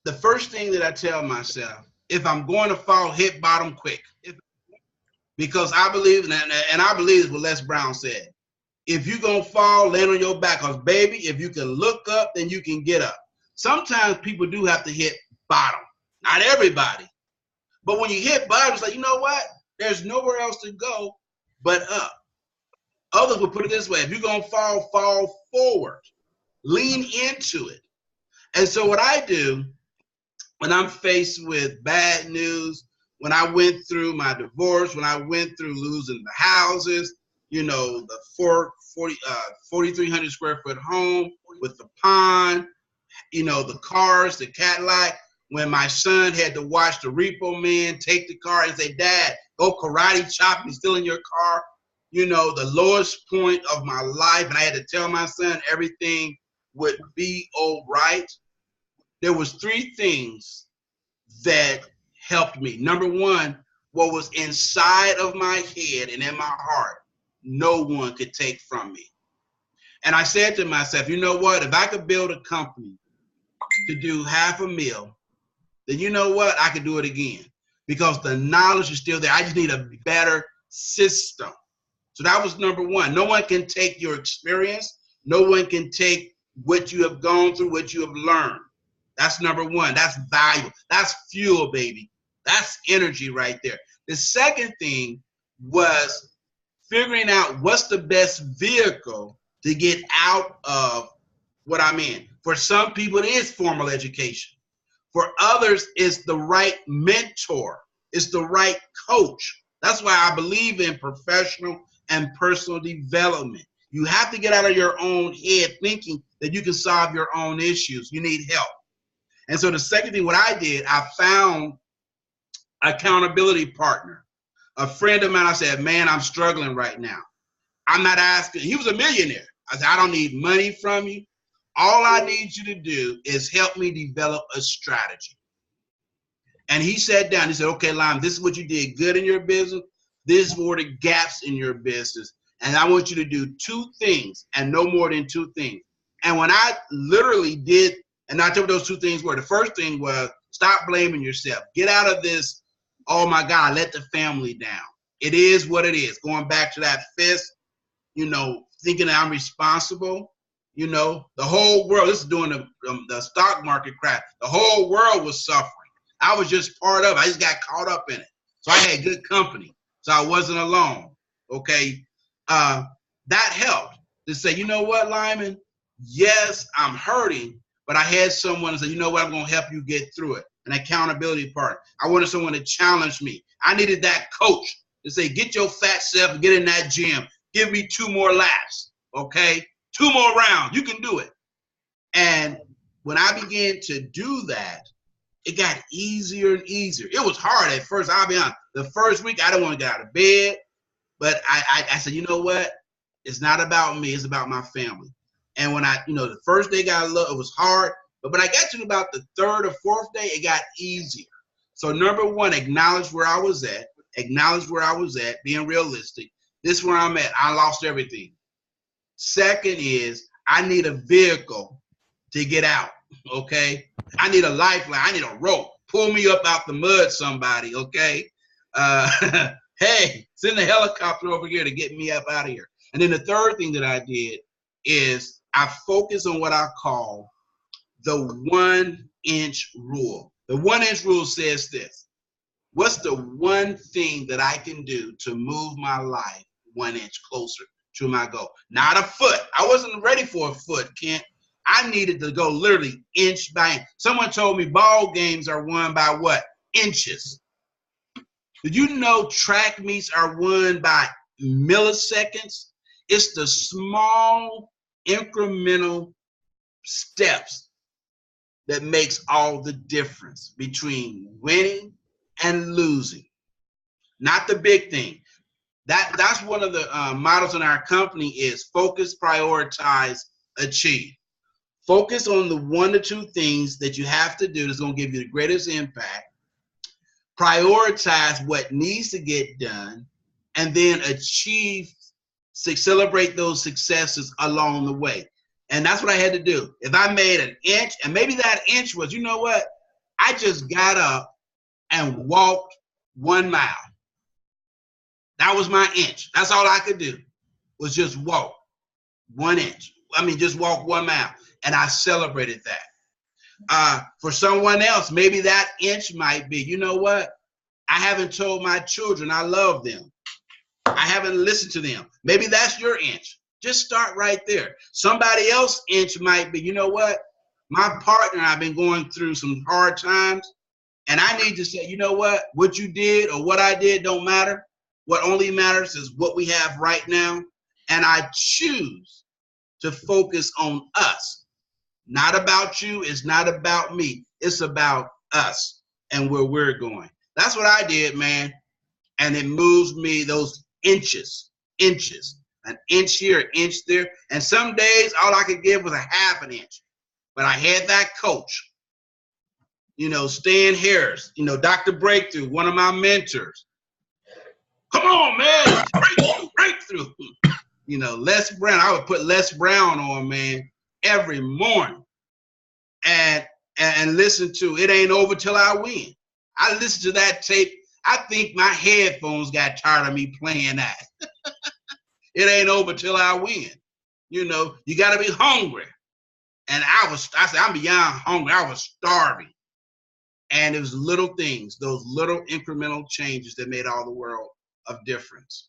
The first thing that I tell myself, if I'm going to fall, hit bottom quick. Because I believe, and I believe what Les Brown said, if you're going to fall, land on your back. Because, baby, if you can look up, then you can get up. sometimes people do have to hit bottom. Not everybody. But when you hit bottom, it's like, you know what? There's nowhere else to go but up. Others would put it this way: if you're going to fall, fall forward. Lean into it. And so what I do when I'm faced with bad news, when I went through my divorce, when I went through losing the houses, you know, the 4,300 square foot home with the pond, you know, the cars, the Cadillac, when my son had to watch the repo man take the car and say, Dad, go karate chop, he's still in your car. You know, the lowest point of my life, and I had to tell my son everything would be all right. There was three things that helped me. Number one, what was inside of my head and in my heart, no one could take from me. And I said to myself, you know what? If I could build a company to do $500,000, then you know what? I could do it again, because the knowledge is still there. I just need a better system. So that was number one. No one can take your experience. No one can take what you have gone through, what you have learned. That's number one. That's valuable. That's fuel, baby. That's energy right there. The second thing was figuring out what's the best vehicle to get out of what I'm in. For some people, it is formal education. For others, it's the right mentor. It's the right coach. That's why I believe in professional and personal development. You have to get out of your own head thinking that you can solve your own issues. You need help. And so the second thing, what I did, I found an accountability partner. A friend of mine, I said, man, I'm struggling right now. I'm not asking. He was a millionaire. I said, I don't need money from you. All I need you to do is help me develop a strategy. And he sat down. He said, okay, Lyman, this is what you did good in your business. This is what the gaps in your business. And I want you to do two things and no more than two things. And when I literally did, and I told those two things were, the first thing was stop blaming yourself. Get out of this, oh my God, I let the family down. It is what it is. Going back to that fist, you know, thinking that I'm responsible. You know, the whole world, this is during the stock market crash. The whole world was suffering. I was just part of it. I just got caught up in it. So I had good company. So I wasn't alone. Okay. That helped to say, you know what, Lyman? Yes, I'm hurting, but I had someone say, you know what, I'm going to help you get through it. An accountability partner. I wanted someone to challenge me. I needed that coach to say, get your fat self and get in that gym. Give me 2 more laps. Okay. 2 more rounds. You can do it. And when I began to do that, it got easier and easier. It was hard at first. I'll be honest. The first week, I didn't want to get out of bed. But I said, you know what? It's not about me. It's about my family. And when the first day got it was hard. But when I got to about the 3rd or 4th day, it got easier. So number one, acknowledge where I was at. Acknowledge where I was at, being realistic. This is where I'm at. I lost everything. Second is I need a vehicle to get out, okay? I need a lifeline. I need a rope. Pull me up out the mud, somebody, okay? Hey, send a helicopter over here to get me up out of here. And then the third thing that I did is I focus on what I call the 1-inch rule. The 1-inch rule says this: what's the one thing that I can do to move my life 1 inch closer to my goal? Not a foot. I wasn't ready for a foot, Kent. I needed to go literally inch by inch. Someone told me ball games are won by what? Inches. Did you know track meets are won by milliseconds? It's the small incremental steps that makes all the difference between winning and losing. Not the big thing. That's one of the models in our company is focus, prioritize, achieve. Focus on the 1 to 2 things that you have to do that's going to give you the greatest impact. Prioritize what needs to get done, and then celebrate those successes along the way. And that's what I had to do. If I made an inch, and maybe that inch was, you know what? I just got up and walked 1 mile. That was my inch. That's all I could do was just walk 1 inch. Just walk 1 mile. And I celebrated that. For someone else, maybe that inch might be, you know what? I haven't told my children I love them. I haven't listened to them. Maybe that's your inch. Just start right there. Somebody else's inch might be, you know what? My partner and I have been going through some hard times, and I need to say, you know what you did or what I did don't matter. What only matters is what we have right now. And I choose to focus on us. Not about you. It's not about me. It's about us and where we're going. That's what I did, man. And it moves me those inches, an inch here, an inch there. And some days all I could give was a half an inch. But I had that coach, Stan Harris, Dr. Breakthrough, one of my mentors. Come on, man, breakthrough. Les Brown. I would put Les Brown on, man, every morning and listen to It Ain't Over Till I Win. I listened to that tape. I think my headphones got tired of me playing that. It ain't over till I win. You got to be hungry. And I said, I'm beyond hungry. I was starving. And it was little things, those little incremental changes that made all the world of difference.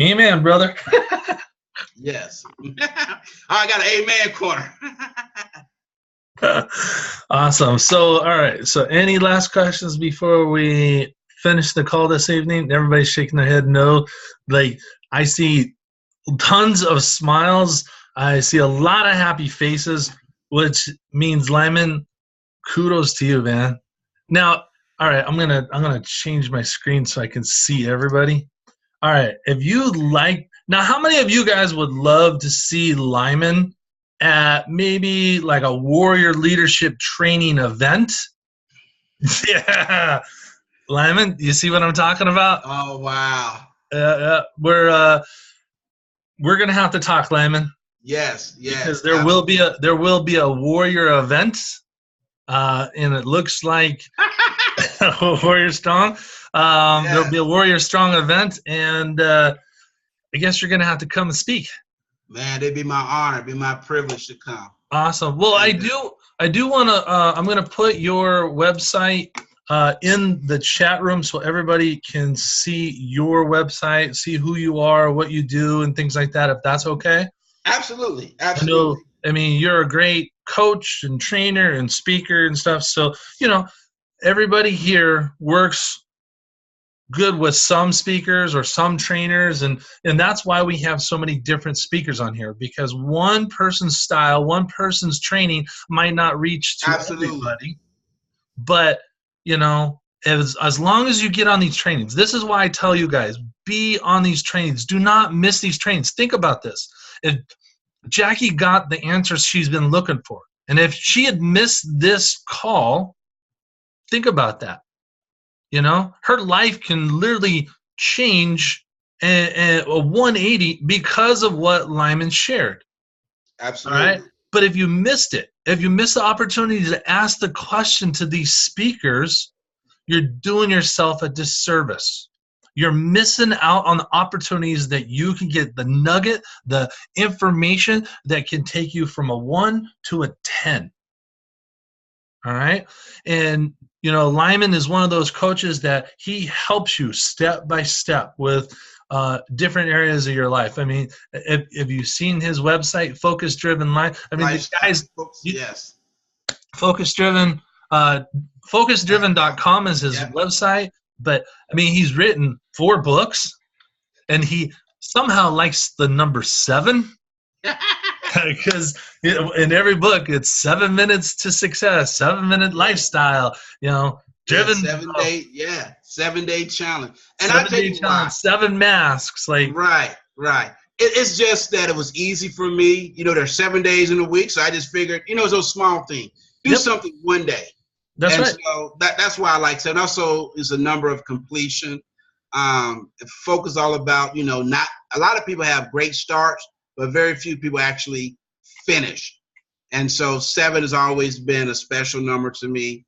Amen, brother. Yes. I got an amen corner. Awesome. So, all right. So any last questions before we finish the call this evening? Everybody's shaking their head no. Like, I see tons of smiles. I see a lot of happy faces, which means, Lyman, kudos to you, man. Now, all right, I'm gonna change my screen so I can see everybody. All right, if you like, now how many of you guys would love to see Lyman at maybe like a warrior leadership training event? Yeah, Lyman, you see what I'm talking about? Oh wow. We're gonna have to talk, Lyman. Yes. Because there will be a warrior event, and it looks like Warrior Strong. There'll be a Warrior Strong event, and I guess you're gonna have to come and speak. Man, it'd be my honor, it'd be my privilege to come. Awesome. Well, I do want to. I'm gonna put your website in the chat room so everybody can see your website, see who you are, what you do, and things like that. If that's okay. Absolutely. I mean, you're a great coach and trainer and speaker and stuff. So, everybody here works good with some speakers or some trainers. And that's why we have so many different speakers on here, because one person's style, one person's training might not reach to everybody. But, as long as you get on these trainings, this is why I tell you guys, be on these trainings. Do not miss these trainings. Think about this. If Jackie got the answers she's been looking for, and if she had missed this call, think about that. Her life can literally change a 180 because of what Lyman shared. Absolutely. All right? But if you missed it, if you missed the opportunity to ask the question to these speakers, you're doing yourself a disservice. You're missing out on the opportunities that you can get, the nugget, the information that can take you from a 1 to a 10. All right? And, Lyman is one of those coaches that he helps you step by step with different areas of your life. I mean, if you've seen his website, Focus Driven Life, I mean, these guys, yes. Focus Driven, focusdriven.com is his website. But, I mean, he's written 4 books, and he somehow likes the number 7. Because in every book, it's 7 minutes to success, 7-minute lifestyle, driven. 7-day challenge. And 7-day challenge, 7 masks. Right. It's just that it was easy for me. There's 7 days in a week, so I just figured, it's those small things. Do something one day. That's right. So that's why I like to. And also is a number of completion. Focus all about, not a lot of people have great starts, but very few people actually finish. And so 7 has always been a special number to me,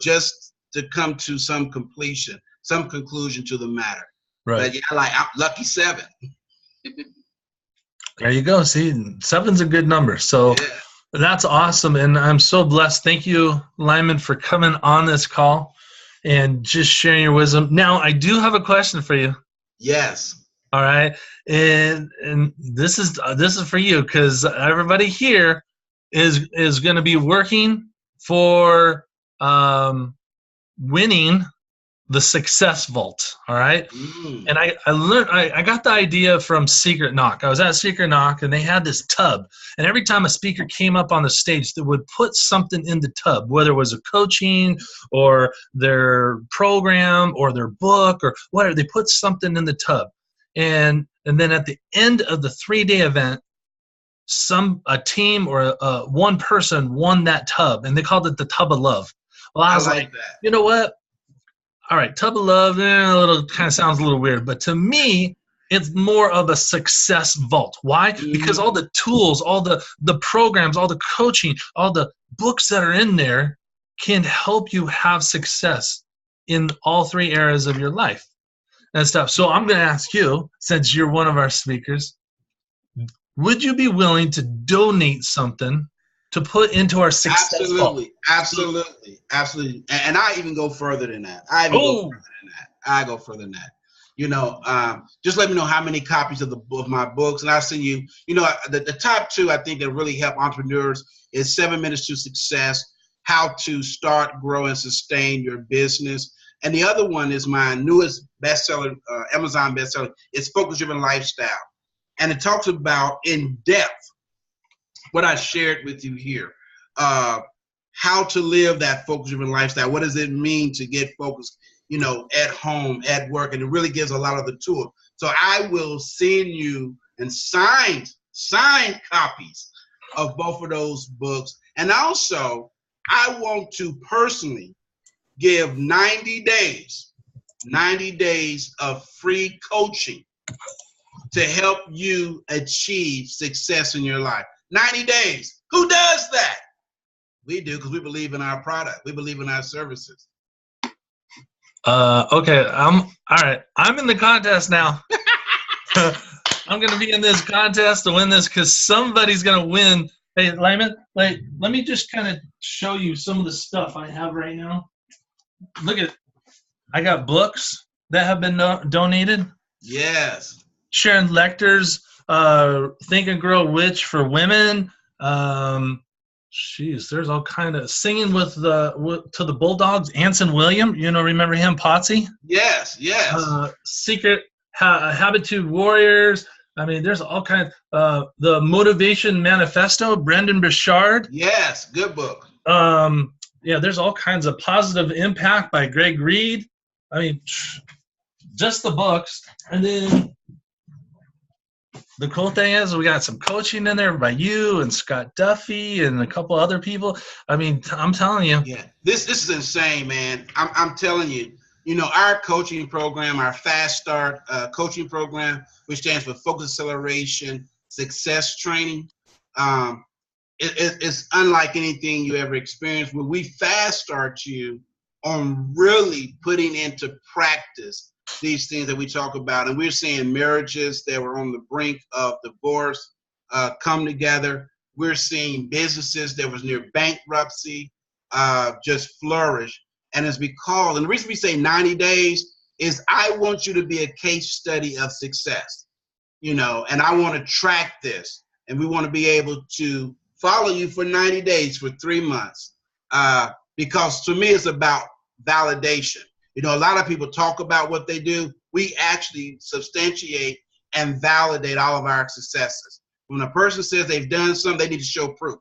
just to come to some completion, some conclusion to the matter. Right. But I'm lucky 7. There you go. See, 7's a good number. So Yeah. that's awesome. And I'm so blessed. Thank you, Lyman, for coming on this call and just sharing your wisdom. Now, I do have a question for you. Yes. All right. And this is for you, because everybody here is going to be working for winning the Success Vault. All right. And I learned, I got the idea from Secret Knock. I was at Secret Knock and they had this tub. And every time a speaker came up on the stage, they would put something in the tub, whether it was a coaching or their program or their book or whatever. They put something in the tub. And then at the end of the 3-day event, a team or one person won that tub, and they called it the Tub of Love. Well, I was like, that. You know what? All right, Tub of Love, a little kind of sounds a little weird, but to me, it's more of a success vault. Why? Because all the tools, all the programs, all the coaching, all the books that are in there can help you have success in all 3 areas of your life and stuff. So I'm going to ask you, since you're one of our speakers, would you be willing to donate something to put into our success vault? Absolutely. And I even go further than that. I go further than that. You know, just let me know how many copies of my books, and I'll send you. You know, the top 2 I think that really help entrepreneurs is 7 Minutes to Success, how to start, grow, and sustain your business. And the other one is my newest bestseller, Amazon bestseller. It's Focus Driven Lifestyle, and it talks about in depth what I shared with you here, how to live that focus-driven lifestyle. What does it mean to get focused, you know, at home, at work? And it really gives a lot of the tools. So I will send you and signed copies of both of those books. And also, I want to personally give 90 days of free coaching to help you achieve success in your life. 90 days. Who does that? We do, because we believe in our product. We believe in our services. Okay. All right. I'm in the contest now. I'm going to be in this contest to win this, because somebody's going to win. Hey, Lyman, let me just kind of show you some of the stuff I have right now. Look at, I got books that have been donated. Yes. Sharon Lecter's Think and Grow Rich for women. There's all kind of singing to the Bulldogs. Anson William, remember him, Potsy? Yes. Secret Habitude Warriors. I mean, there's all kinds. The Motivation Manifesto, Brendan Burchard. Yes, good book. There's all kinds of Positive Impact by Greg Reed. I mean, just the books. And then the cool thing is we got some coaching in there by you and Scott Duffy and a couple other people. I mean, I'm telling you. Yeah, this is insane, man. I'm telling you. Our coaching program, our Fast Start coaching program, which stands for Focus Acceleration Success Training, it's unlike anything you ever experienced, where we fast start you on really putting into practice these things that we talk about. And we're seeing marriages that were on the brink of divorce come together. We're seeing businesses that was near bankruptcy just flourish. And it's because, and the reason we say 90 days is I want you to be a case study of success, and I want to track this, and we want to be able to follow you for 90 days, for 3 months, because to me, it's about validation. A lot of people talk about what they do. We actually substantiate and validate all of our successes. When a person says they've done something, they need to show proof.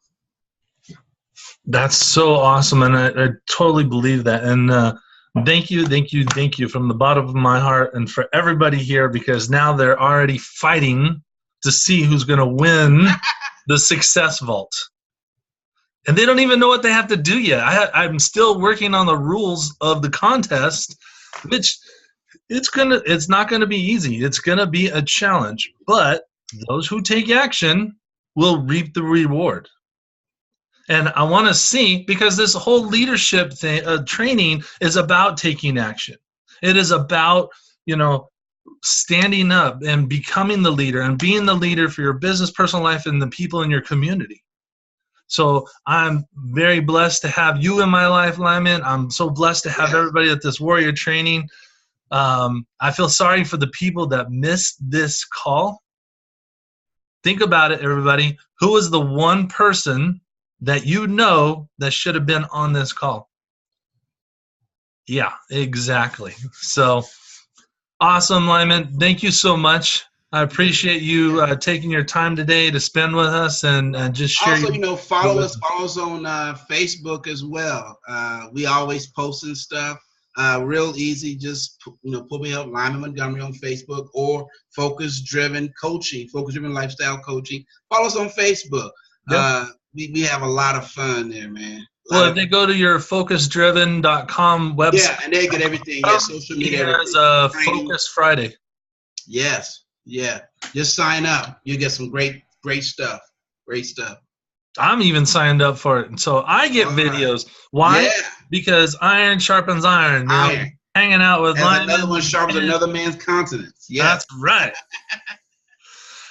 That's so awesome, and I totally believe that. And thank you from the bottom of my heart, and for everybody here, because now they're already fighting to see who's going to win the Success Vault. And they don't even know what they have to do yet. I'm still working on the rules of the contest, which it's not going to be easy. It's going to be a challenge. But those who take action will reap the reward. And I want to see, because this whole leadership thing, training is about taking action. It is about, standing up and becoming the leader and being the leader for your business, personal life, and the people in your community. So I'm very blessed to have you in my life, Lyman. I'm so blessed to have everybody at this warrior training. I feel sorry for the people that missed this call. Think about it, everybody. Who was the one person that you know that should have been on this call? Yeah, exactly. So awesome, Lyman. Thank you so much. I appreciate you taking your time today to spend with us and just share. Also, follow us on Facebook as well. We always posting stuff. Real easy. Just put me up, Lyman Montgomery on Facebook, or Focus Driven Coaching, Focus Driven Lifestyle Coaching. Follow us on Facebook. Yep. We have a lot of fun there, man. Well, if they go to your focusdriven.com website, yeah, and they get everything. Yeah, social media. There's a Focus Friday. Yes. Yeah, just sign up. You get some great stuff. Great stuff. I'm even signed up for it, and so I get videos. Why? Yeah. Because iron sharpens iron. Hanging out with Lyman. Another one sharpens another man's countenance. Yeah, that's right.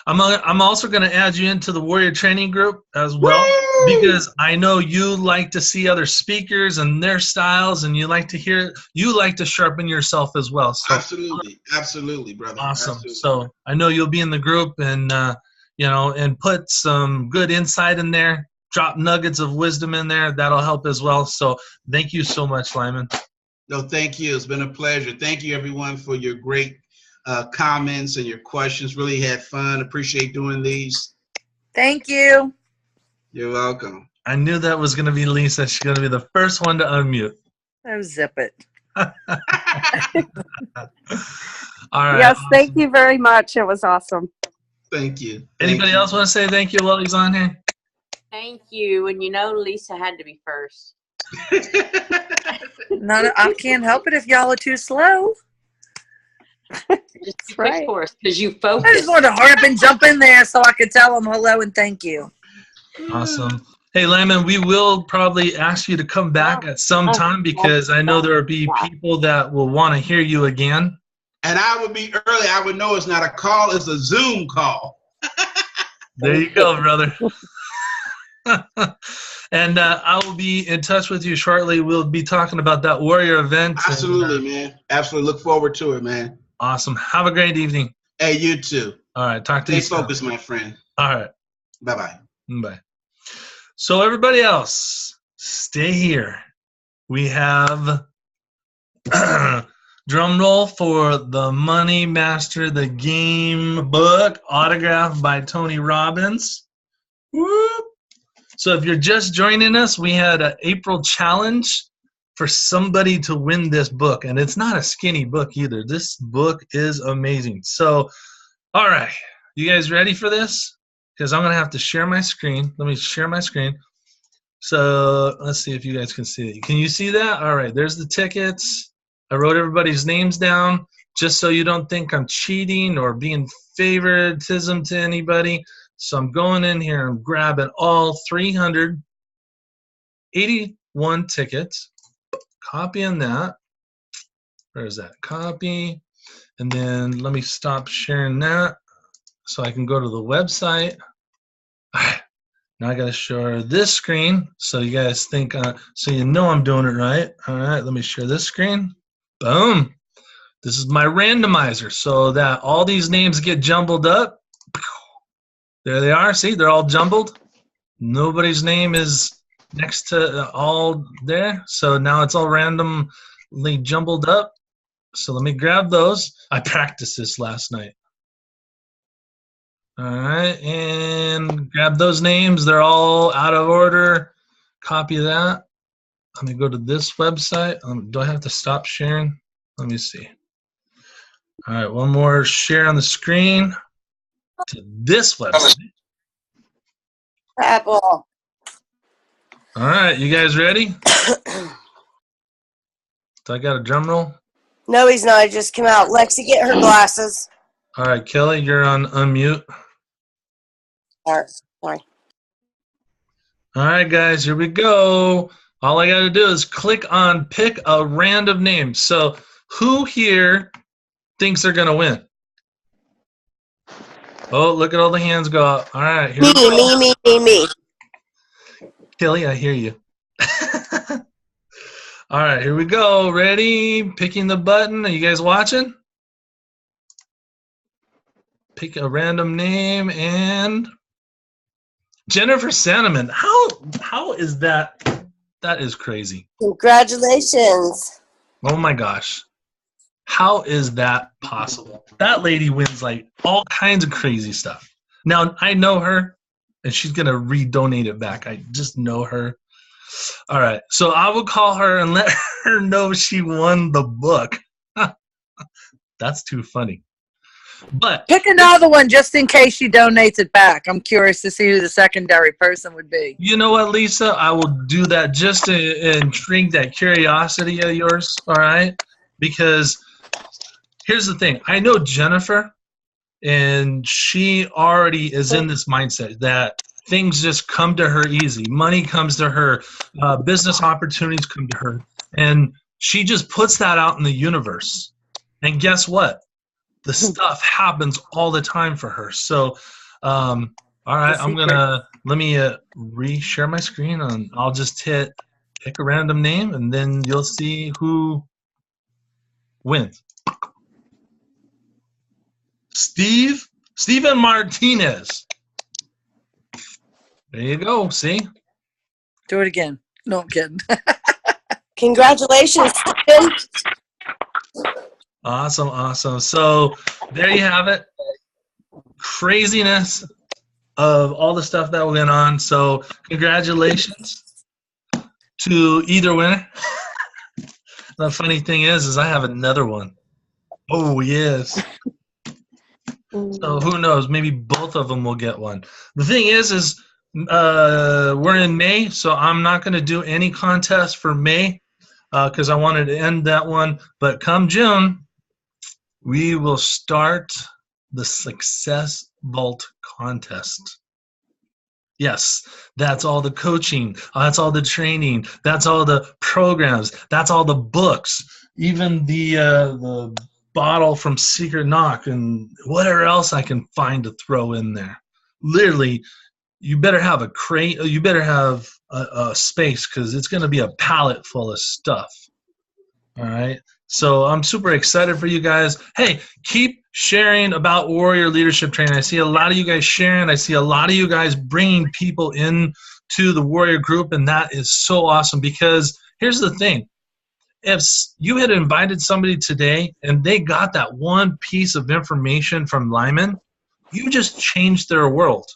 I'm also going to add you into the Warrior Training Group as well. Woo! Because I know you like to see other speakers and their styles, and you like to sharpen yourself as well. So, absolutely, brother. Awesome. Absolutely. So I know you'll be in the group, and and put some good insight in there. Drop nuggets of wisdom in there. That'll help as well. So thank you so much, Lyman. No, thank you. It's been a pleasure. Thank you, everyone, for your great comments and your questions. Really had fun. Appreciate doing these. Thank you. You're welcome. I knew that was going to be Lisa. She's going to be the first one to unmute. Oh, zip it. All right. Yes, thank you very much. It was awesome. Thank you. Anybody else want to say thank you while he's on here? Thank you. And Lisa had to be first. No, I can't help it if y'all are too slow. Just be quick for us because you focus. I just wanted to hurry up and jump in there so I could tell them hello and thank you. Awesome. Hey, Lyman, we will probably ask you to come back at some time because I know there will be people that will want to hear you again. And I would be early. I would know it's not a call. It's a Zoom call. There you go, brother. And I will be in touch with you shortly. We'll be talking about that Warrior event. Absolutely, man. Absolutely. Look forward to it, man. Awesome. Have a great evening. Hey, you too. All right. Talk to you soon. Stay focused, my friend. All right. Bye-bye. Bye. So everybody else, stay here. We have drum roll for the Money Master the Game book, autographed by Tony Robbins. Whoop. So if you're just joining us, we had an April challenge for somebody to win this book. And it's not a skinny book either. This book is amazing. So, all right. You guys ready for this? Because I'm going to have to share my screen. Let me share my screen. So let's see if you guys can see it. Can you see that? All right. There's the tickets. I wrote everybody's names down just so you don't think I'm cheating or being favoritism to anybody. So I'm going in here and grabbing all 381 tickets, copying that. Where's that? Copy. And then let me stop sharing that so I can go to the website. Now I got to share this screen so you guys think, so you know I'm doing it right. All right, let me share this screen. Boom. This is my randomizer so that all these names get jumbled up. There they are. See, they're all jumbled. Nobody's name is next to all there. So now it's all randomly jumbled up. So let me grab those. I practiced this last night. All right, and grab those names. They're all out of order. Copy that. Let me go to this website. Do I have to stop sharing? Let me see. All right, one more share on the screen to this website. Apple. All right, you guys ready? Do I got a drum roll? No, he's not. He just came out. Lexi, get her glasses. All right, Kelly, you're on unmute. All right, sorry. All right, guys, here we go. All I got to do is click on pick a random name. So who here thinks they're going to win? Oh, look at all the hands go up. All right, here Me, we go. me. Kelly, I hear you. All right, here we go. Ready? Picking the button. Are you guys watching? Pick a random name and Jennifer Sandman. How is that? That is crazy. Congratulations. Oh my gosh. How is that possible? That lady wins like all kinds of crazy stuff. Now I know her and she's gonna redonate it back. I just know her. All right. So I will call her and let her know she won the book. That's too funny. But Pick another one just in case she donates it back. I'm curious to see who the secondary person would be. you know what, Lisa? I will do that just to intrigue that curiosity of yours, all right? Because here's the thing. I know Jennifer, and she already is in this mindset that things just come to her easy. Money comes to her. Business opportunities come to her. And she just puts that out in the universe. And guess what? The stuff happens all the time for her. So, all right, let me re-share my screen, and I'll just pick a random name, and then you'll see who wins. Steven Martinez. There you go. See? Do it again. No, I'm kidding. Congratulations, Stephen. Awesome. So there you have it. Craziness of all the stuff that went on. So congratulations to either winner. The funny thing is I have another one. Oh, yes. So who knows? Maybe both of them will get one. The thing is we're in May, so I'm not going to do any contest for May because I wanted to end that one. But come June, we will start the Success Vault contest. Yes, that's all the coaching, that's all the training, that's all the programs, that's all the books, even the bottle from Secret Knock and whatever else I can find to throw in there. Literally, you better have a crate, you better have a space because it's going to be a pallet full of stuff. All right. So I'm super excited for you guys. Hey, keep sharing about Warrior Leadership Training. I see a lot of you guys sharing. I see a lot of you guys bringing people in to the Warrior group, and that is so awesome because here's the thing. If you had invited somebody today and they got that one piece of information from Lyman, you just changed their world.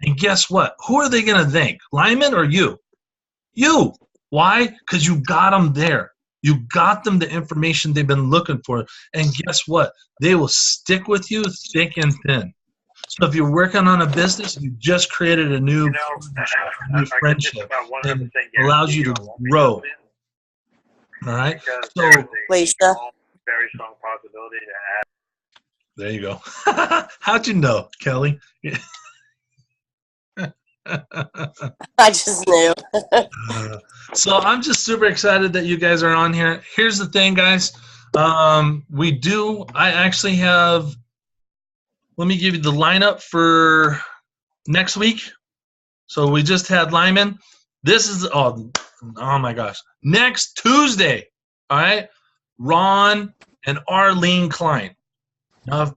And guess what? Who are they going to thank? Lyman or you? You. Why? Because you got them there. You got them the information they've been looking for. And guess what? They will stick with you thick and thin. So if you're working on a business, you just created a new friendship and allows you to grow. All right? So, Lisa. Very strong possibility to add. There you go. How'd you know, Kelly? I just knew. So I'm just super excited that you guys are on here. Here's the thing, guys. I actually have, let me give you the lineup for next week. So we just had Lyman. This is, oh my gosh. Next Tuesday, all right, Ron and Arlene Klein. Now, if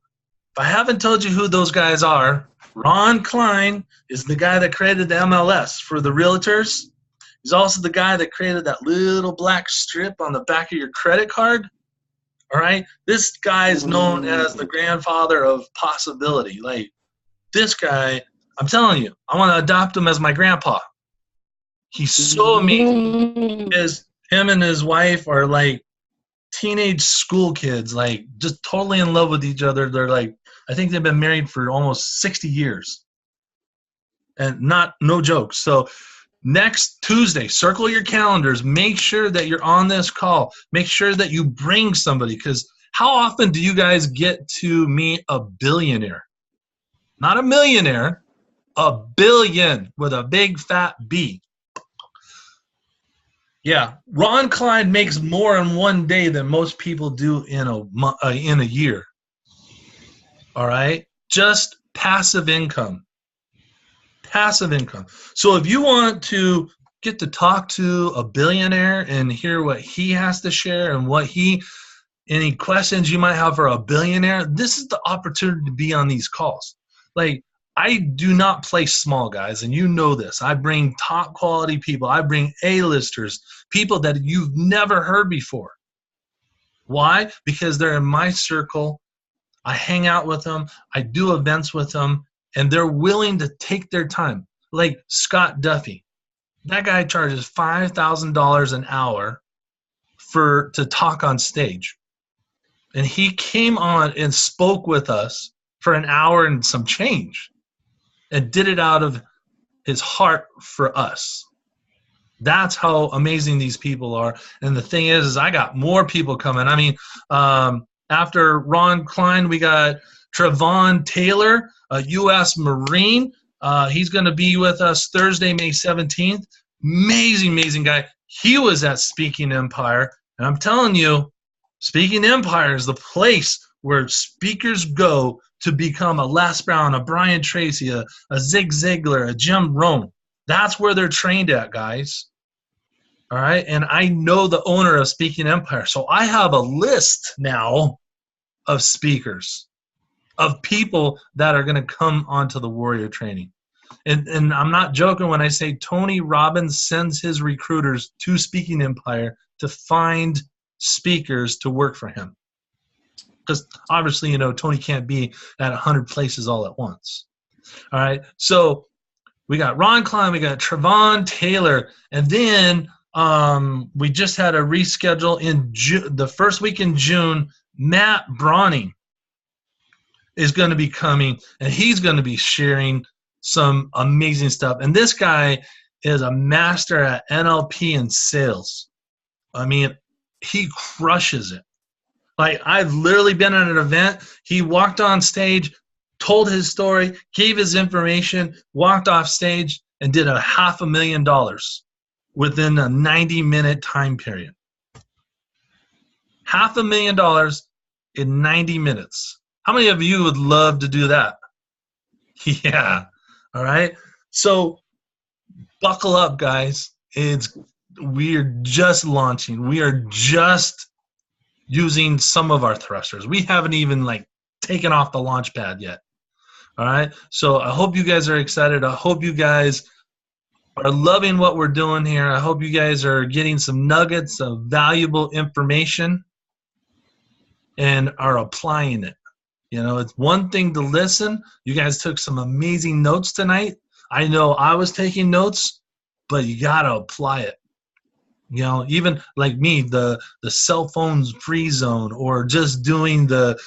I haven't told you who those guys are, Ron Klein is the guy that created the MLS for the realtors. He's also the guy that created that little black strip on the back of your credit card. All right? This guy is known as the grandfather of possibility. Like, this guy, I'm telling you, I want to adopt him as my grandpa. He's so amazing. Him and his wife are like teenage school kids, like just totally in love with each other. They're like, I think they've been married for almost 60 years. And no joke. So next Tuesday, circle your calendars. Make sure that you're on this call. Make sure that you bring somebody, because how often do you guys get to meet a billionaire? Not a millionaire, a billion with a big fat B. Yeah, Ron Klein makes more in one day than most people do in a year. All right, just passive income. Passive income. So if you want to get to talk to a billionaire and hear what he has to share and any questions you might have for a billionaire, this is the opportunity to be on these calls. Like, I do not play small, guys, and you know this. I bring top quality people. I bring A-listers, people that you've never heard before. Why? Because they're in my circle. I hang out with them. I do events with them, and they're willing to take their time. Like Scott Duffy. That guy charges $5,000 an hour to talk on stage. And he came on and spoke with us for an hour and some change and did it out of his heart for us. That's how amazing these people are. And the thing is I got more people coming. I mean, after Ron Klein, we got Trevon Taylor, a U.S. Marine. He's going to be with us Thursday, May 17th. Amazing guy. He was at Speaking Empire. And I'm telling you, Speaking Empire is the place where speakers go to become a Les Brown, a Brian Tracy, a Zig Ziglar, a Jim Rohn. That's where they're trained at, guys. All right, and I know the owner of Speaking Empire, so I have a list now of speakers, of people that are going to come onto the Warrior Training. And I'm not joking when I say Tony Robbins sends his recruiters to Speaking Empire to find speakers to work for him. Because obviously, you know, Tony can't be at 100 places all at once. All right, so we got Ron Klein, we got Trevon Taylor, and then we just had a reschedule in the first week in June. Matt Browning is going to be coming, and he's going to be sharing some amazing stuff. And this guy is a master at NLP and sales. I mean, he crushes it. Like, I've literally been at an event. He walked on stage, told his story, gave his information, walked off stage, and did $500,000 within a 90-minute time period. $500,000 in 90 minutes. How many of you would love to do that? Yeah. All right. So buckle up, guys. We're just launching. We are just using some of our thrusters. We haven't even taken off the launch pad yet. All right. So I hope you guys are excited. I hope you guys are loving what we're doing here. I hope you guys are getting some nuggets of valuable information and are applying it. You know, it's one thing to listen. You guys took some amazing notes tonight. I know I was taking notes, but you got to apply it. You know, even like me, the cell phones free zone, or just doing the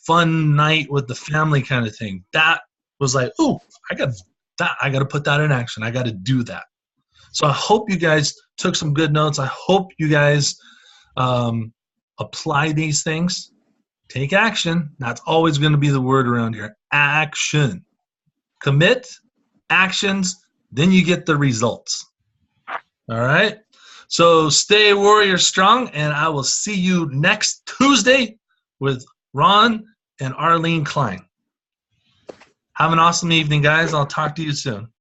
fun night with the family kind of thing. That was like, ooh, I got to put that in action. I got to do that. So I hope you guys took some good notes. I hope you guys apply these things. Take action. That's always going to be the word around here. Action. Commit, actions, then you get the results. All right? So stay warrior strong, and I will see you next Tuesday with Ron and Arlene Klein. Have an awesome evening, guys. I'll talk to you soon.